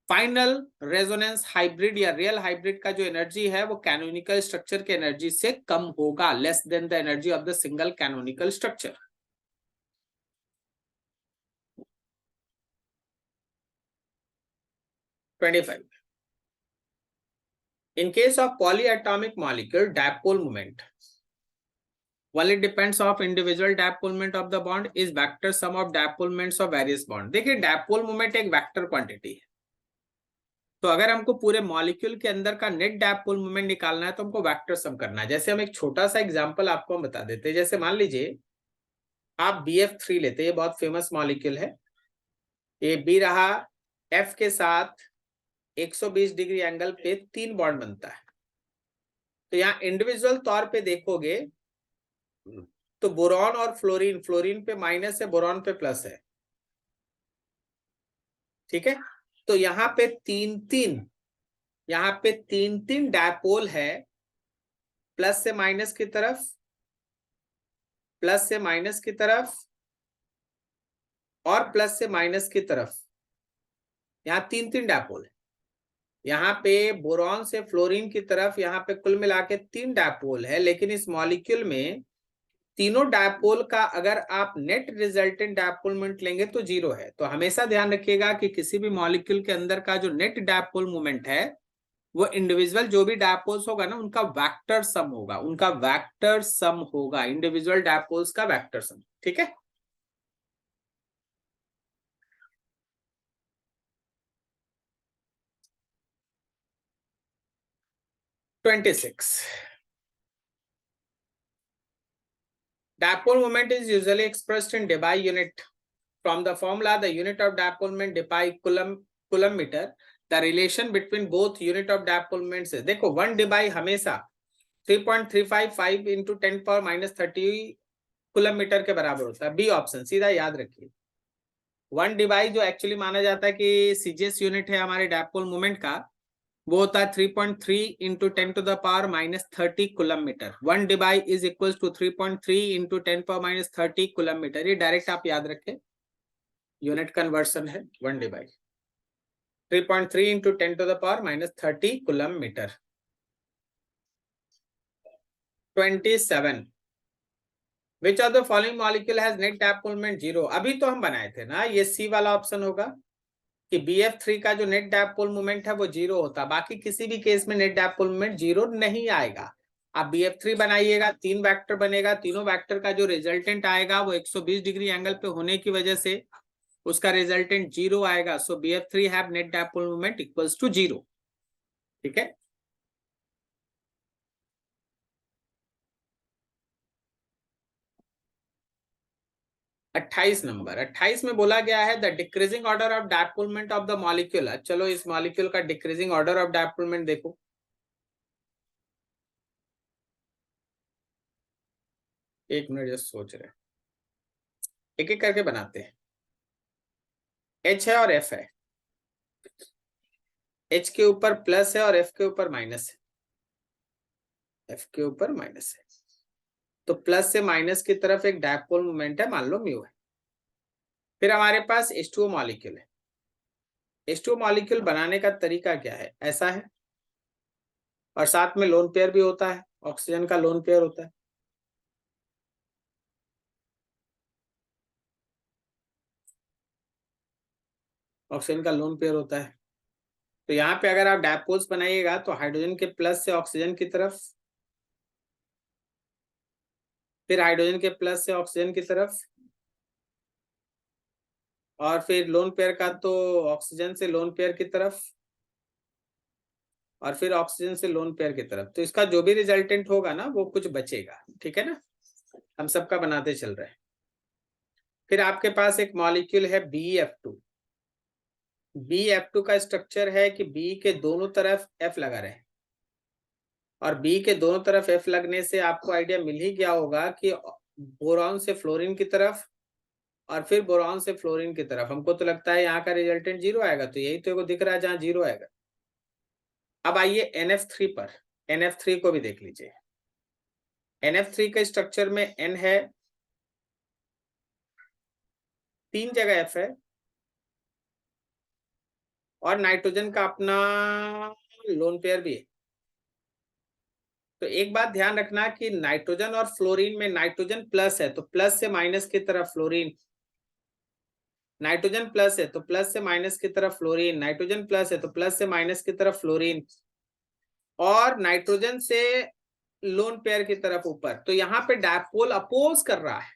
Final resonance hybrid या रियल हाइब्रिड का जो एनर्जी है वो कैनोनिकल स्ट्रक्चर के एनर्जी से कम होगा, less than the energy of the single canonical structure. 25, in case of polyatomic molecule dipole moment only depends of individual dipole moment of the bond is vector sum of dipole moments of various bond। देखिए dipole moment एक vector quantity है, तो अगर हमको पूरे molecule के अंदर का नेट डायपोल मोमेंट निकालना है तो हमको वेक्टर सम करना है। जैसे हम एक छोटा सा एग्जांपल आपको हम बता देते हैं, जैसे मान लीजिए आप BF3 लेते हैं, ये बहुत फेमस मॉलिक्यूल है, ये B रहा, F के साथ 120 डिग्री एंगल पे 3 बॉन्ड बनता है। तो यहाँ इंडिविजुअल तौर पे देखोगे तो बोरॉन और फ्लोरीन, फ्लोरीन पे माइनस है, बोरॉन पे प्लस है। ठीक है, तो यहाँ पे 3-3, यहाँ पे 3-3 डायपोल है, प्लस से माइनस की तरफ, प्लस से माइनस की तरफ और प्लस से माइनस की तरफ, यहाँ 3-3 डायपोल है। यहाँ पे बोरॉन से फ्लोरीन की तरफ यहाँ पे कुल मिला के 3 डायपोल है, लेकिन इस मॉलिक्यूल में तीनों डायपोल का अगर आप नेट रिजल्टेंट डायपोल मोमेंट लेंगे तो 0 है। तो हमेशा ध्यान रखिएगा कि किसी भी मॉलिक्यूल के अंदर का जो नेट डायपोल मोमेंट है वो इंडिविजुअल जो भी डायपोल्स होगा ना उनका वेक्टर सम होगा, उनका वेक्टर सम होगा, इंडिविजुअल डायपोल्स का वेक्टर सम। ठीक है, dipole moment is usually expressed in debye unit. From the formula, the unit of dipole moment debye coulomb meter, the relation between both unit of dipole moments है। देखो 1 debye हमेशा 3.355 into 10⁻³ coulomb metre के बराबर होता है। B option सीधा याद रखिए। 1 डिवाई जो एक्चुअली माना जाता है कि सीजीएस यूनिट है हमारे डायपोल मोमेंट का, वो होता है 3.3 into 10⁻³ coulomb metre. 1 debye is equal to 3.3 into 10⁻³ coulomb metre. ये डायरेक्ट आप याद रखें, यूनिट कन्वर्सन है 1 debye. 3.3 into 10⁻³ coulomb metre. 27 which of the following molecule has net dipole moment 0। अभी तो हम बनाए थे ना, ये सी वाला ऑप्शन होगा कि BF3 का जो नेट डायपोल मोमेंट है वो 0 होता, बाकी किसी भी केस में नेट डायपोल मोमेंट 0 नहीं आएगा। आप BF3 बनाइएगा, 3 वेक्टर बनेगा, तीनों वेक्टर का जो रिजल्टेंट आएगा वो 120 डिग्री एंगल पे होने की वजह से उसका रिजल्टेंट 0 आएगा। So BF3 have net dipole moment equals to 0। ठीक है, 28 नंबर। 28 में बोला गया है the decreasing order of dipole moment of the molecule. चलो इस मॉलिक्यूल का decreasing order of dipole moment देखो। एक मिनट जस्ट सोच रहे हैं, एक एक करके बनाते हैं। H है और F है, H के ऊपर प्लस है और F के ऊपर माइनस है, F के ऊपर माइनस है। तो प्लस से माइनस की तरफ एक डायपोल मोमेंट है, मान लो म्यू है। फिर हमारे पास H2O मॉलिक्यूल है। H2O मॉलिक्यूल बनाने का तरीका क्या है, ऐसा है और साथ में लोन पेयर भी होता है, ऑक्सीजन का लोन पेयर होता है। ऑक्सीजन का लोन पेयर होता है। तो यहाँ पे अगर आप डायपोल्स बनाइएगा तो हाइड्रोजन के प्लस से ऑक्सीजन की तरफ, फिर हाइड्रोजन के प्लस से ऑक्सीजन की तरफ, और फिर लोन पेयर का तो ऑक्सीजन से लोन पेयर की तरफ, और फिर ऑक्सीजन से लोन पेयर की तरफ। तो इसका जो भी रिजल्टेंट होगा ना वो कुछ बचेगा। ठीक है ना, हम सबका बनाते चल रहे हैं। फिर आपके पास एक मॉलिक्यूल है BF2। BF2 का स्ट्रक्चर है कि B के दोनों तरफ F लगा रहे हैं, और B के दोनों तरफ F लगने से आपको आइडिया मिल ही गया होगा कि बोरॉन से फ्लोरीन की तरफ और फिर बोरॉन से फ्लोरीन की तरफ। हमको तो लगता है यहाँ का रिजल्टेंट 0 आएगा, तो यही तो दिख रहा है जहाँ 0 आएगा। अब आइए NF3 पर, NF3 को भी देख लीजिए। NF3 के स्ट्रक्चर में N है, 3 जगह F है, और नाइट्रोजन का अपना लोन पेयर भी है। तो एक बात ध्यान रखना कि नाइट्रोजन और फ्लोरीन में नाइट्रोजन प्लस है तो प्लस से माइनस की तरफ फ्लोरीन, नाइट्रोजन प्लस है तो प्लस से माइनस की तरफ फ्लोरीन, नाइट्रोजन प्लस है तो प्लस से माइनस की तरफ फ्लोरीन, और नाइट्रोजन से लोन पेयर की तरफ ऊपर। तो यहाँ पे डायपोल अपोज कर रहा है।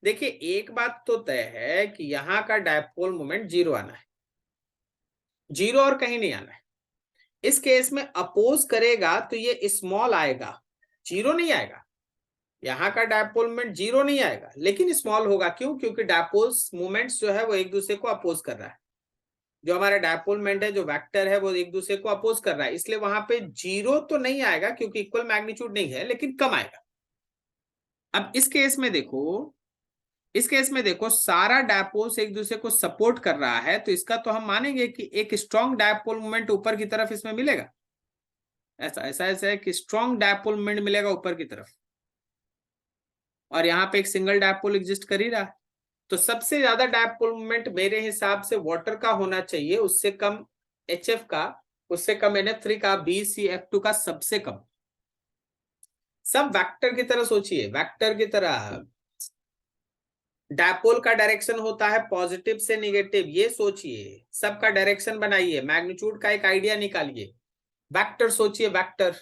देखिए एक बात तो तय है कि यहाँ का डायपोल मोमेंट 0 आना है, 0 और कहीं नहीं आना है। इस केस में अपोज करेगा तो ये स्मॉल आएगा, 0 नहीं आएगा। यहाँ का डायपोल मोमेंट 0 नहीं आएगा लेकिन स्मॉल होगा। क्यों? क्योंकि डायपोल्स मोमेंट्स जो है वो एक दूसरे को अपोज कर रहा है। जो हमारा डायपोल मोमेंट है, जो वेक्टर है, वो एक दूसरे को अपोज कर रहा है, इसलिए वहां पे 0 तो नहीं आएगा क्योंकि इक्वल मैग्नीट्यूड नहीं है, लेकिन कम आएगा। अब इस केस में देखो, इस केस में देखो सारा डायपोल्स एक दूसरे को सपोर्ट कर रहा है, तो इसका तो हम मानेंगे कि एक स्ट्रॉन्ग डायपोल मोमेंट ऊपर की तरफ इसमें मिलेगा। ऐसा ऐसा ऐसा है कि स्ट्रॉन्ग डायपोल मोमेंट मिलेगा ऊपर की तरफ, और यहाँ पे एक सिंगल डायपोल एग्जिस्ट कर ही रहा है। तो सबसे ज्यादा डायपोल मोमेंट मेरे हिसाब से वाटर का होना चाहिए, उससे कम HF का, उससे कम NF3 का, BCF2 का सबसे कम। सब वेक्टर की तरह सोचिए, वेक्टर की तरह। डायपोल का डायरेक्शन होता है पॉजिटिव से निगेटिव, ये सोचिए। सबका डायरेक्शन बनाइए, मैग्नीट्यूड का एक आइडिया निकालिए, वेक्टर सोचिए, वेक्टर,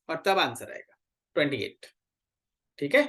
और तब आंसर आएगा 28। ठीक है।